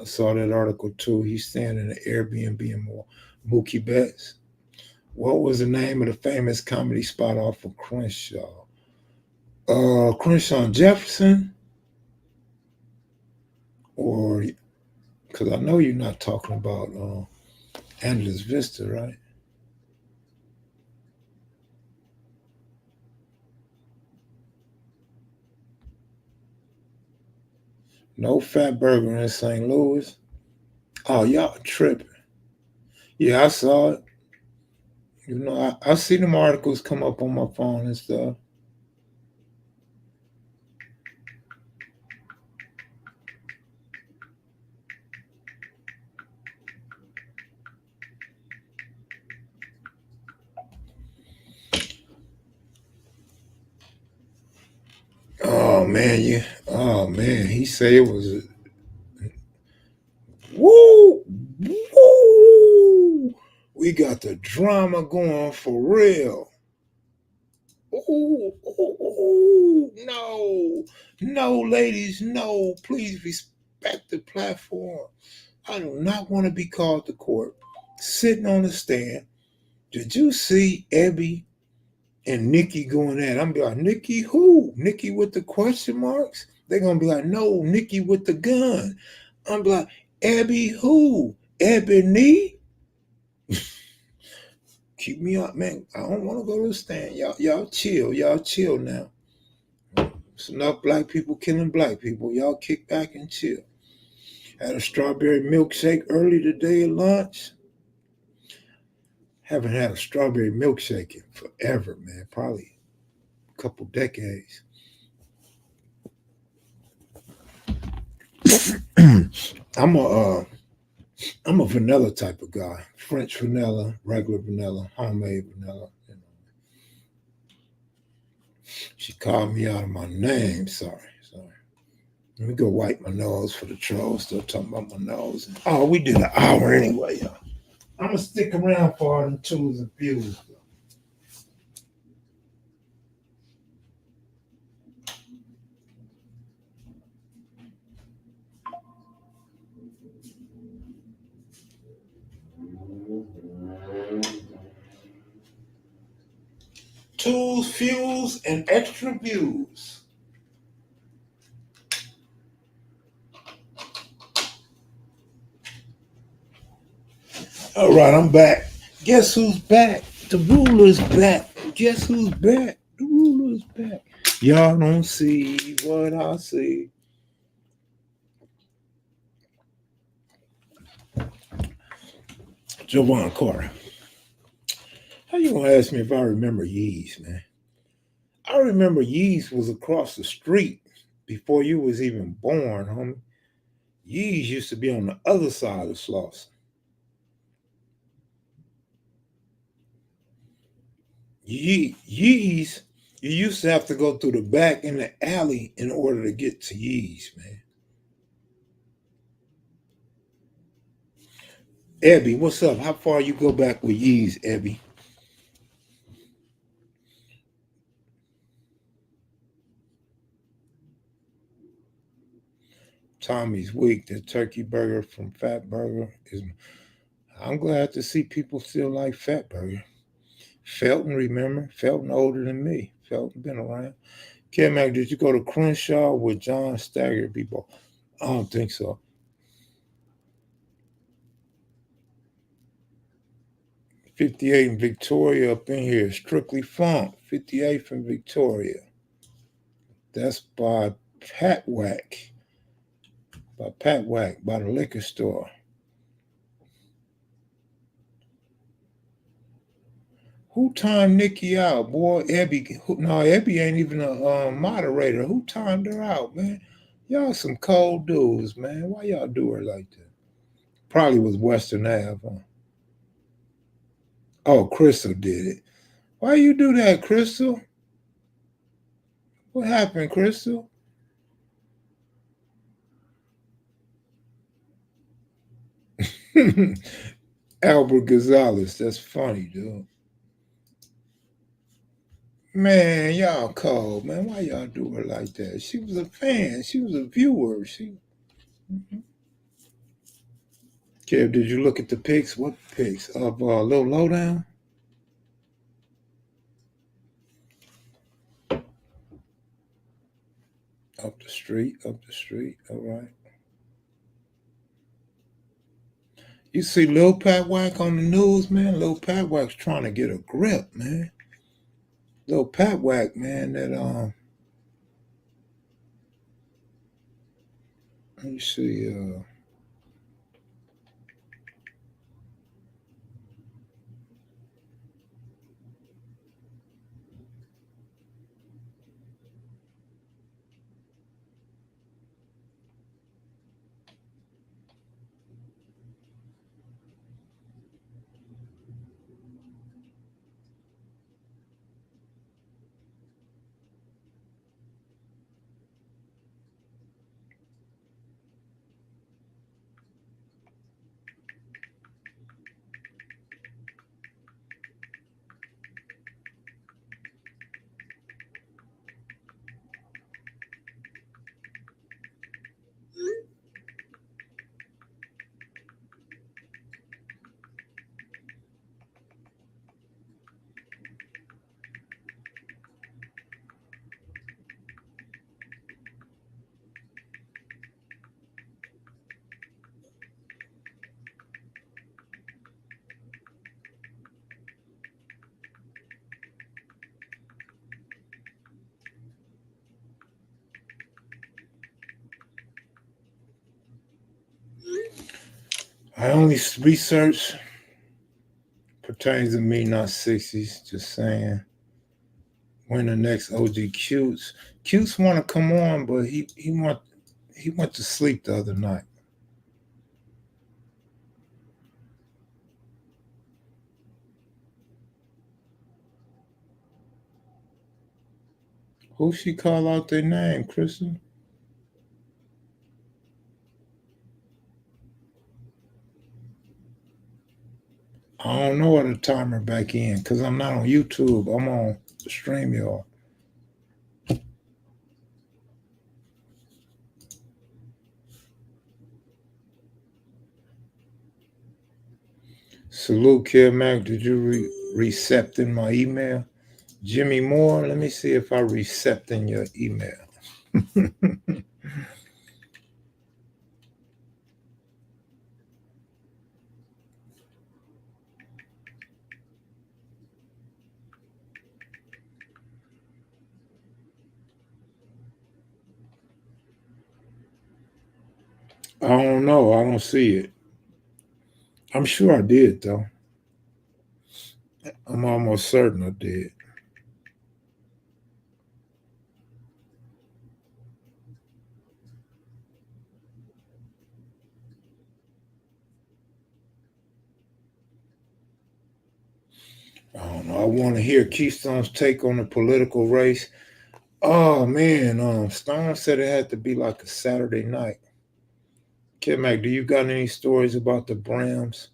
I saw that article too. He's staying in an Airbnb in Mookie Betts. What was the name of the famous comedy spot off of Crenshaw? Crenshaw and Jefferson? Or, because I know you're not talking about Angeles Vista, right? No Fat Burger in St. Louis. Oh, y'all tripping. Yeah, I saw it. You know, I see them articles come up on my phone and stuff. Oh man, yeah. Oh man, he said it was woo, woo. We got the drama going for real. No, no, ladies, no. Please respect the platform. I do not want to be called to court. Sitting on the stand. Did you see Ebby and Nikki going at it? I'm be like, Nikki who? Nikki with the question marks? They're gonna be like, no, Nikki with the gun. I'm be like, Abby who? Ebony? Keep me up, man. I don't want to go to the stand. Y'all chill. Y'all chill now. It's enough black people killing black people. Y'all kick back and chill. Had a strawberry milkshake early today at lunch. Haven't had a strawberry milkshake in forever, man. Probably a couple decades. I'm a I'm a vanilla type of guy. French vanilla, regular vanilla, homemade vanilla. You know. She called me out of my name. Sorry. Let me go wipe my nose for the trolls. Still talking about my nose. Oh, we did an hour anyway, y'all. I'm gonna stick around for all them tools and views. Tools, fuels, and extra views. All right, I'm back. Guess who's back? The ruler's back. Guess who's back? The ruler's back. Y'all don't see what I see. Javon Carter. How you gonna ask me if I remember Yeez, man? I remember Yeez was across the street before you was even born, homie. Yeez used to be on the other side of Slauson. Yeez, you used to have to go through the back in the alley in order to get to Yeez, man. Ebby, what's up? How far you go back with Yeez, Ebby? Tommy's weak. The turkey burger from Fat Burger is. I'm glad to see people still like Fatburger. Felton, remember? Felton older than me. Felton been around. Mac, did you go to Crenshaw with John Stagger people? I don't think so. 58 in Victoria up in here. Strictly Funk. 58th in Victoria. That's by Patwack. By Patwack, by the liquor store. Who timed Nikki out, boy? Ebby. No, Ebby ain't even a moderator. Who timed her out, man? Y'all some cold dudes, man. Why y'all do her like that? Probably was Western Ave. Huh? Oh, Crystal did it. Why you do that, Crystal? What happened, Crystal? Albert Gonzalez. That's funny, dude. Man, y'all cold, man. Why y'all do her like that? She was a fan. She was a viewer. She. Kev, did you look at the pics? What pics? Of Little Lowdown? Up the street, up the street. All right. You see Lil Patwack on the news, man? Lil Patwack's trying to get a grip, man. Lil Patwack, man, that let me see, I only research pertains to me, not 60s. Just saying. When the next OG Cutes. Cutes want to come on, but he went to sleep the other night. Who she call out their name, Crystal? I don't know how to timer back in because I'm not on YouTube. I'm on the stream, y'all. Salute, Kid Mac. Did you recept in my email? Jimmy Moore, let me see if I recept in your email. I don't know. I don't see it. I'm sure I did, though. I'm almost certain I did. I don't know. I want to hear Keystone's take on the political race. Oh man, Stone said it had to be like a Saturday night. Kid Mac, do you got any stories about the Browns?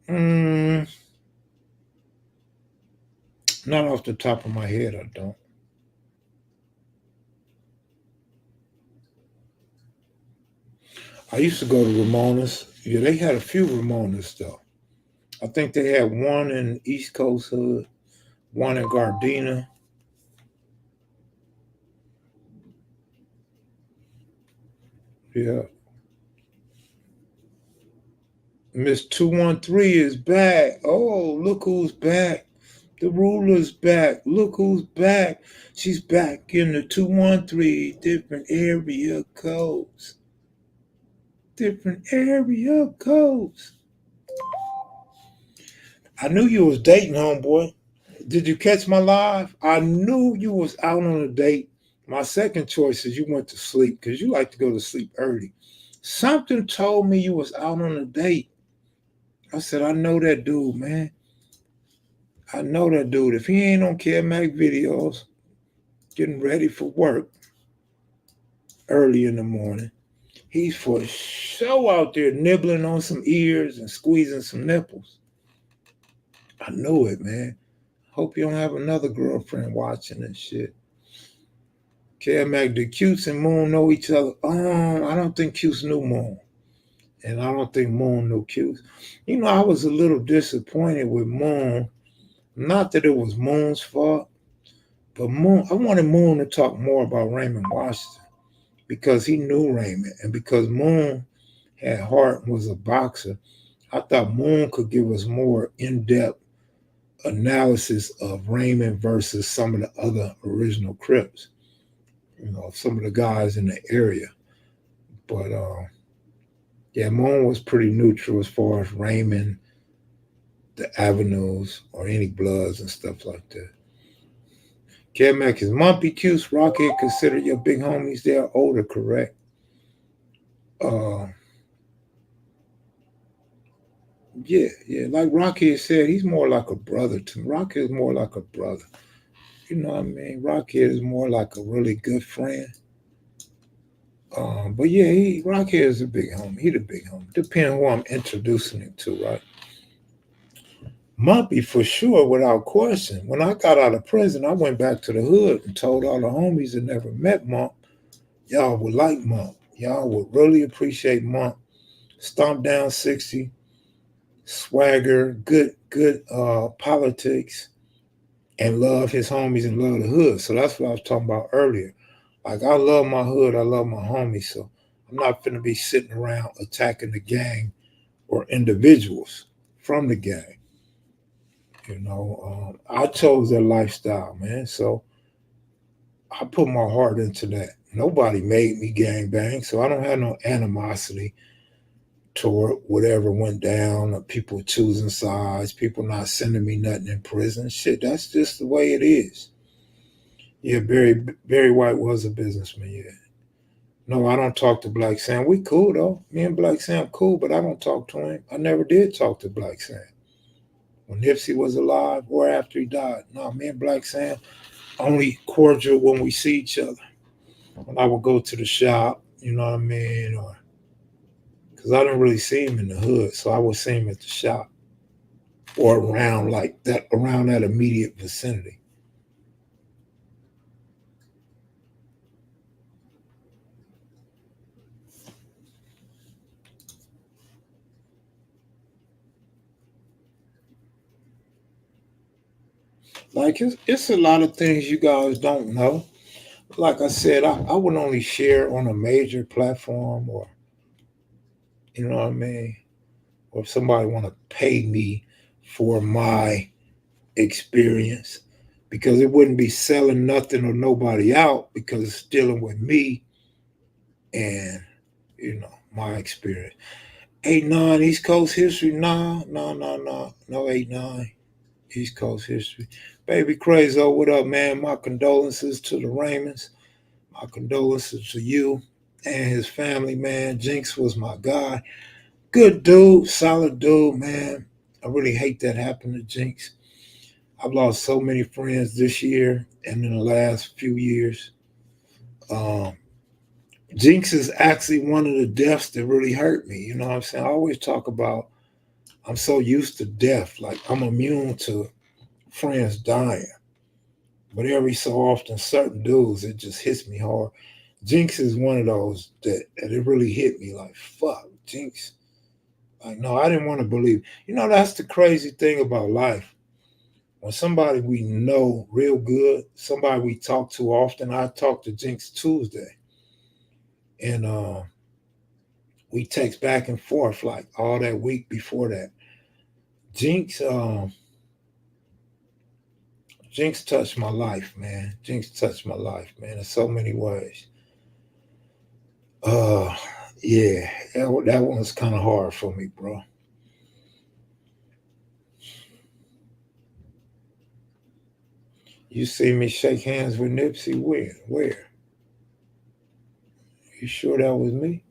Mm, not off the top of my head, I don't. I used to go to Ramona's. Yeah, they had a few Ramona's though. I think they had one in East Coast Hood, one in Gardena. Yeah. Miss 213 is back. Oh, look who's back. The ruler's back. Look who's back. She's back in the 213, different area codes. Different area codes. I knew you was dating, homeboy. Did you catch my live? I knew you was out on a date. My second choice is you went to sleep because you like to go to sleep early. Something told me you was out on a date. I said, I know that dude, man. I know that dude. If he ain't on Mac videos, getting ready for work early in the morning, he's for sure out there nibbling on some ears and squeezing some nipples. I knew it, man. Hope you don't have another girlfriend watching this shit. Mac, the Cutes and Moon know each other. I don't think Cutes knew Moon. And I don't think Moon knew Cutes. You know, I was a little disappointed with Moon. Not that it was Moon's fault, but Moon, I wanted Moon to talk more about Raymond Washington because he knew Raymond and because Moon had heart and was a boxer. I thought Moon could give us more in-depth analysis of Raymond versus some of the other original Crips, you know, some of the guys in the area. But yeah, Moon was pretty neutral as far as Raymond, the avenues, or any Bloods and stuff like that. Mac is Mumpy, Cuse, Rockhead consider your big homies. They are older, correct? Uh, yeah. Like Rockhead said, he's more like a brother to me. Rockhead is more like a brother. You know what I mean? Rockhead is more like a really good friend. But yeah, Rockhead is a big homie. He the big homie. Depending who I'm introducing him to, right? Mumpy for sure, without question. When I got out of prison, I went back to the hood and told all the homies that never met Mump, y'all would like Mump. Y'all would really appreciate Mump. Stomp down 60, swagger, good politics, and love his homies and love the hood. So that's what I was talking about earlier. Like I love my hood, I love my homies. So I'm not finna be sitting around attacking the gang or individuals from the gang. You know, I chose that lifestyle, man. So I put my heart into that. Nobody made me gang bang, so I don't have no animosity toward whatever went down, or people choosing sides, people not sending me nothing in prison. Shit, that's just the way it is. Yeah, Barry White was a businessman, yeah. No, I don't talk to Black Sam. We cool though. Me and Black Sam cool, but I don't talk to him. I never did talk to Black Sam. When Nipsey was alive or after he died. No, me and Black Sam only cordial when we see each other. When I would go to the shop, you know what I mean? Or because I didn't really see him in the hood, so I would see him at the shop or around like that, around that immediate vicinity. Like it's a lot of things you guys don't know. Like I said, I would only share on a major platform, or you know what I mean, or if somebody want to pay me for my experience, because it wouldn't be selling nothing or nobody out because it's dealing with me and you know my experience. 8-9 East Coast history, no 8-9 East Coast history. Baby Crazy, what up, man? My condolences to the Raymonds. My condolences to you and his family, man. Jinx was my guy. Good dude, solid dude, man. I really hate that happened to Jinx. I've lost so many friends this year and in the last few years. Um, Jinx is actually one of the deaths that really hurt me. You know what I'm saying? I always talk about I'm so used to death, like I'm immune to friends dying. But every so often, certain dudes, it just hits me hard. Jinx is one of those that it really hit me like, fuck, Jinx. Like, no, I didn't want to believe. You know, that's the crazy thing about life. When somebody we know real good, somebody we talk to often, I talked to Jinx Tuesday, and we text back and forth like all that week before that. Jinx, Jinx touched my life, man. Jinx touched my life, man, in so many ways. Uh, yeah, that one's kind of hard for me, bro. You see me shake hands with Nipsey? Where? Where? You sure that was me?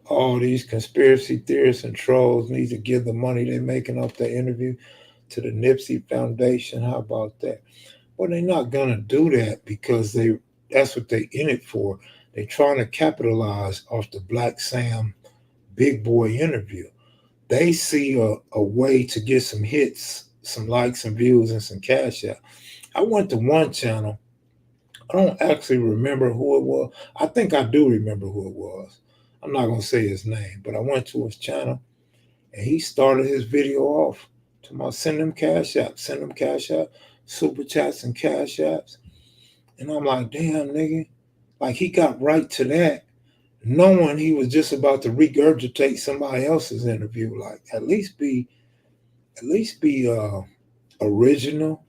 All these conspiracy theorists and trolls need to give the money they're making off the interview to the Nipsey Foundation. How about that? Well, they're not gonna do that because that's what they in it for. They're trying to capitalize off the Black Sam Big Boy interview. They see a way to get some hits, some likes and views, and some cash out. I went to one channel. I don't actually remember who it was. I think I do remember who it was. I'm not gonna say his name, but I went to his channel and he started his video off to my send them cash apps, send them cash apps, super chats and cash apps. And I'm like, damn nigga. Like he got right to that, knowing he was just about to regurgitate somebody else's interview. Like at least be original,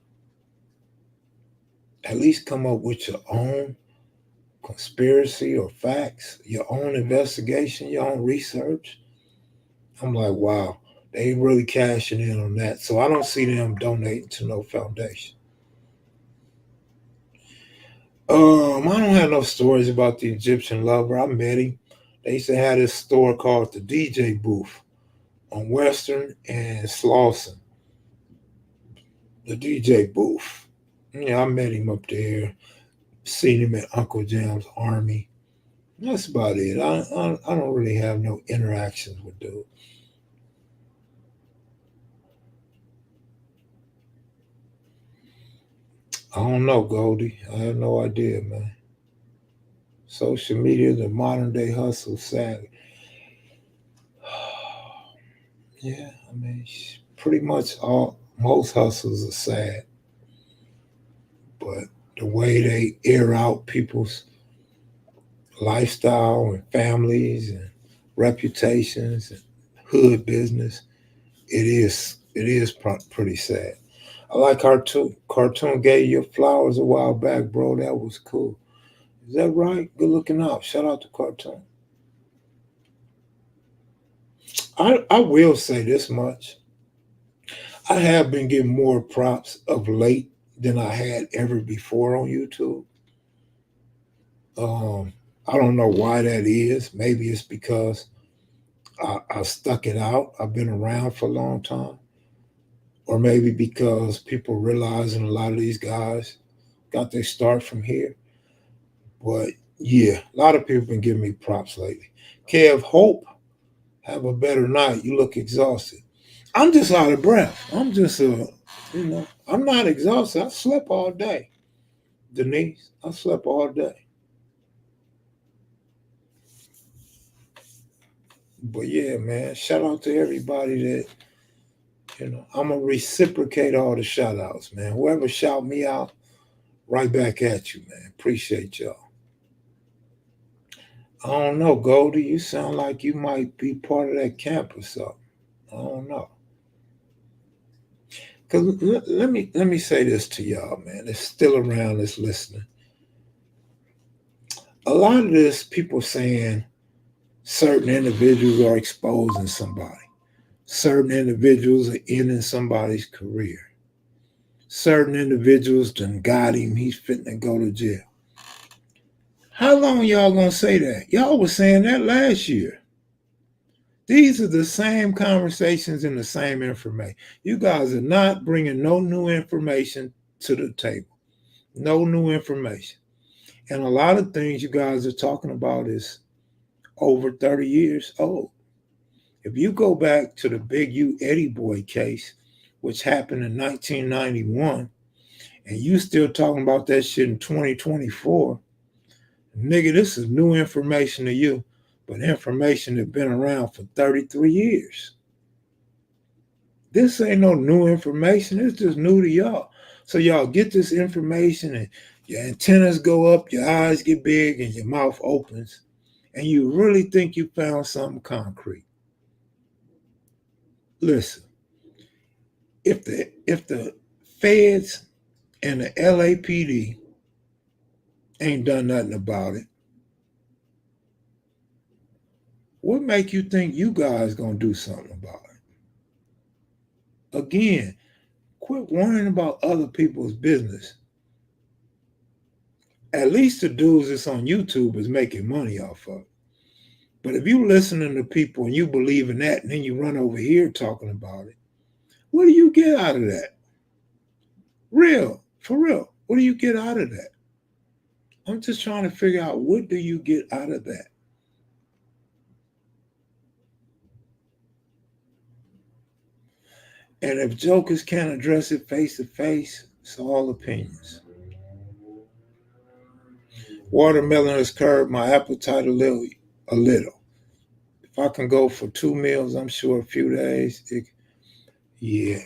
at least come up with your own conspiracy or facts, your own investigation, your own research. I'm like, wow, they really cashing in on that. So I don't see them donating to no foundation. I don't have no stories about the Egyptian lover. I met him. They used to have this store called the DJ Booth on Western and Slauson. The DJ Booth. Yeah, I met him up there. Seen him at Uncle Jam's Army. That's about it. I don't really have no interactions with dude. I don't know, Goldie. I have no idea, man. Social media, the modern day hustle, sad. Yeah, I mean, pretty much all most hustles are sad, but the way they air out people's lifestyle and families and reputations and hood business, it is pretty sad. I like cartoon. Cartoon gave you flowers a while back, bro. That was cool. Is that right? Good looking out. Shout out to Cartoon. I will say this much. I have been getting more props of late than I had ever before on YouTube. Um, I don't know why that is. Maybe it's because I stuck it out. I've been around for a long time. Or maybe because people realizing a lot of these guys got their start from here. But yeah, a lot of people been giving me props lately. Kev, hope, have a better night. You look exhausted. I'm just out of breath. I'm not exhausted. I slept all day. Denise, I slept all day. But yeah, man, shout out to everybody that, I'm going to reciprocate all the shout outs, man. Whoever shout me out, right back at you, man. Appreciate y'all. I don't know, Goldie. You sound like you might be part of that camp or something. I don't know. Cause let me say this to y'all, man. It's still around that's listening. A lot of this people saying certain individuals are exposing somebody. Certain individuals are ending somebody's career. Certain individuals done got him. He's fitting to go to jail. How long y'all gonna say that? Y'all was saying that last year. These are the same conversations and the same information. You guys are not bringing no new information to the table. No new information. And a lot of things you guys are talking about is over 30 years old. If you go back to the Big U Eddie Boy case, which happened in 1991, and you still talking about that shit in 2024, Nigga, this is new information to you, but information that's been around for 33 years. This ain't no new information. It's just new to y'all. So y'all get this information and your antennas go up, your eyes get big, and your mouth opens, and you really think you found something concrete. Listen, if the feds and the LAPD ain't done nothing about it, what make you think you guys gonna do something about it? Again, quit worrying about other people's business. At least the dudes that's on YouTube is making money off of it. But if you listening to people and you believe in that and then you run over here talking about it, what do you get out of that? Real, for real. What do you get out of that? I'm just trying to figure out, what do you get out of that? And if jokers can't address it face to face, it's all opinions. Watermelon has curbed my appetite a little. A little. If I can go for 2 meals, I'm sure a few days. Yeah.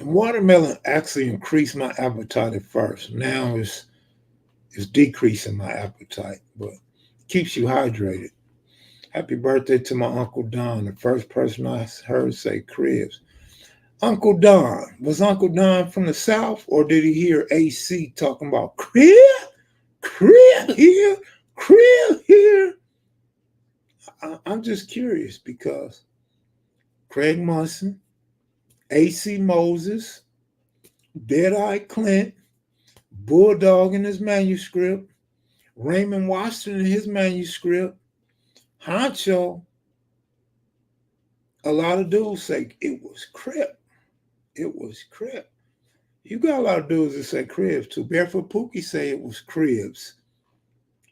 Watermelon actually increased my appetite at first. Now it's decreasing my appetite, but keeps you hydrated. Happy birthday to my Uncle Don, the first person I heard say cribs. Uncle Don, was Uncle Don from the South, or did he hear AC talking about crib? Crib here? Crib here? I'm just curious because Craig Munson, AC Moses, Deadeye Clint, Bulldog in his manuscript, Raymond Washington in his manuscript, Honcho, a lot of dudes say it was Crip. It was Crip. You got a lot of dudes that say Cribs too. Barefoot Pookie say it was Cribs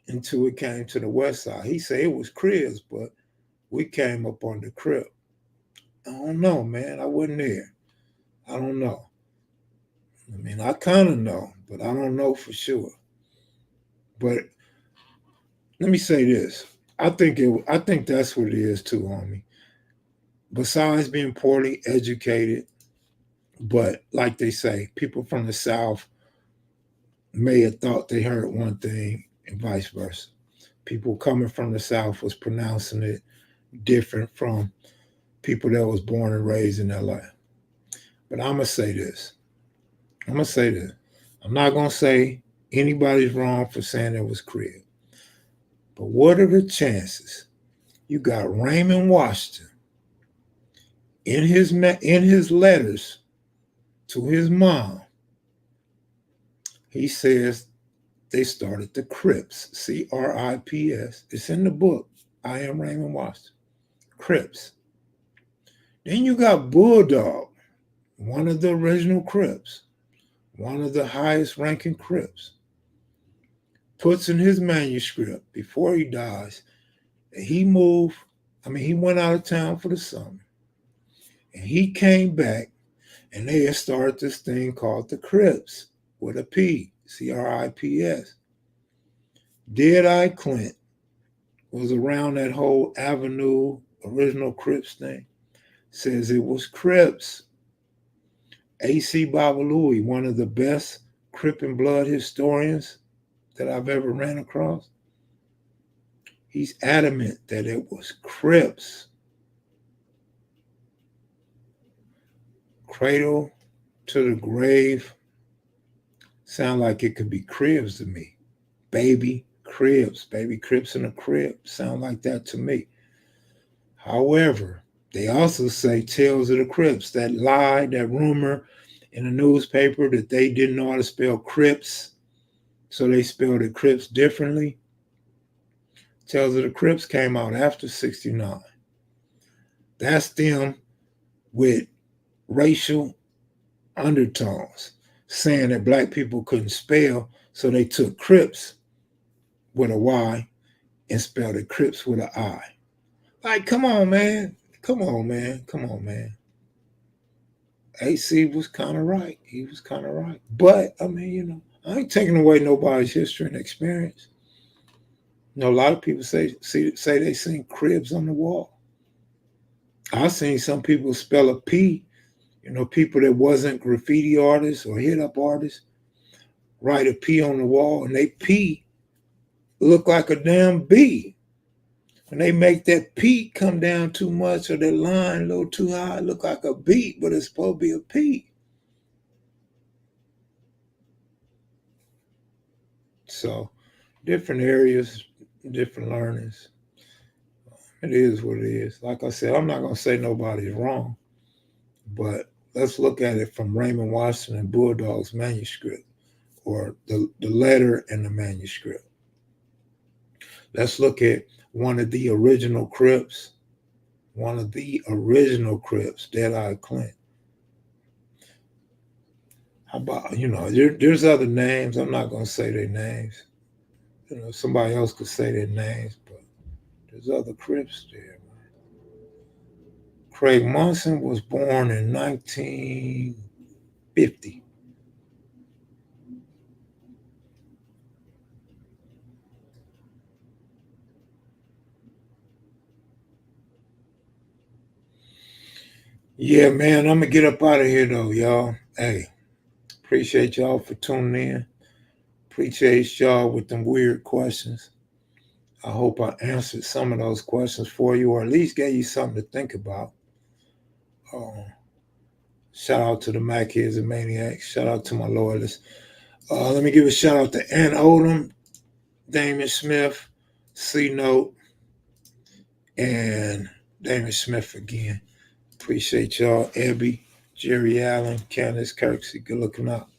until it came to the west side. He said it was Cribs, but we came up on the Crip. I don't know, man. I wasn't there. I don't know. I mean, I kind of know, but I don't know for sure. But let me say this. I think that's what it is too, homie. Besides being poorly educated, but like they say, people from the South may have thought they heard one thing and vice versa. People coming from the South was pronouncing it different from people that was born and raised in LA. But I'm gonna say this. I'm gonna say this. I'm not gonna say anybody's wrong for saying it was crib. But what are the chances? You got Raymond Washington in his letters to his mom. He says they started the Crips, Crips. It's in the book. I Am Raymond Washington. Crips. Then you got Bulldog, one of the original Crips, one of the highest ranking Crips, puts in his manuscript before he dies that he went out of town for the summer. And he came back and they had started this thing called the Crips with a P, Crips. Deadeye Clint was around that whole Avenue original Crips thing. Says it was Crips. A.C. Babalui, one of the best Crip and Blood historians that I've ever ran across, he's adamant that it was Crips. Cradle to the grave sound like it could be cribs to me. Baby cribs, baby Crips in a crib sound like that to me. However, they also say tales of the Crips, that lie, that rumor in the newspaper that they didn't know how to spell Crips, so they spelled it Crips differently. Tales of the Crips came out after 69. That's them with racial undertones, saying that black people couldn't spell, so they took Crips with a Y and spelled it Crips with an I. Like, come on, man. Come on, man. Come on, man. AC was kind of right. He was kind of right. But, I mean, I ain't taking away nobody's history and experience. You know, a lot of people say they seen cribs on the wall. I've seen some people spell a P, you know, people that wasn't graffiti artists or hit up artists, write a P on the wall, and they P look like a damn B. When they make that P come down too much or that line a little too high, it look like a B, but it's supposed to be a P. So different areas, different learnings. It is what it is. Like I said, I'm not gonna say nobody's wrong, but let's look at it from Raymond Washington Bulldog's manuscript or the letter and the manuscript. Let's look at one of the original Crips, Dead-Eye Clint. How about, you know, there's other names. I'm not going to say their names. You know, somebody else could say their names, but there's other Crips there. Craig Munson was born in 1950. Yeah, man, I'm going to get up out of here, though, y'all. Hey, appreciate y'all for tuning in. Appreciate y'all with them weird questions. I hope I answered some of those questions for you, or at least gave you something to think about. Shout out to the Mac Kids and Maniacs. Shout out to my loyalists. Let me give a shout out to Ann Odom, Damon Smith, C Note, and Damon Smith again. Appreciate y'all. Abby, Jerry Allen, Candace Kirksey. Good looking out.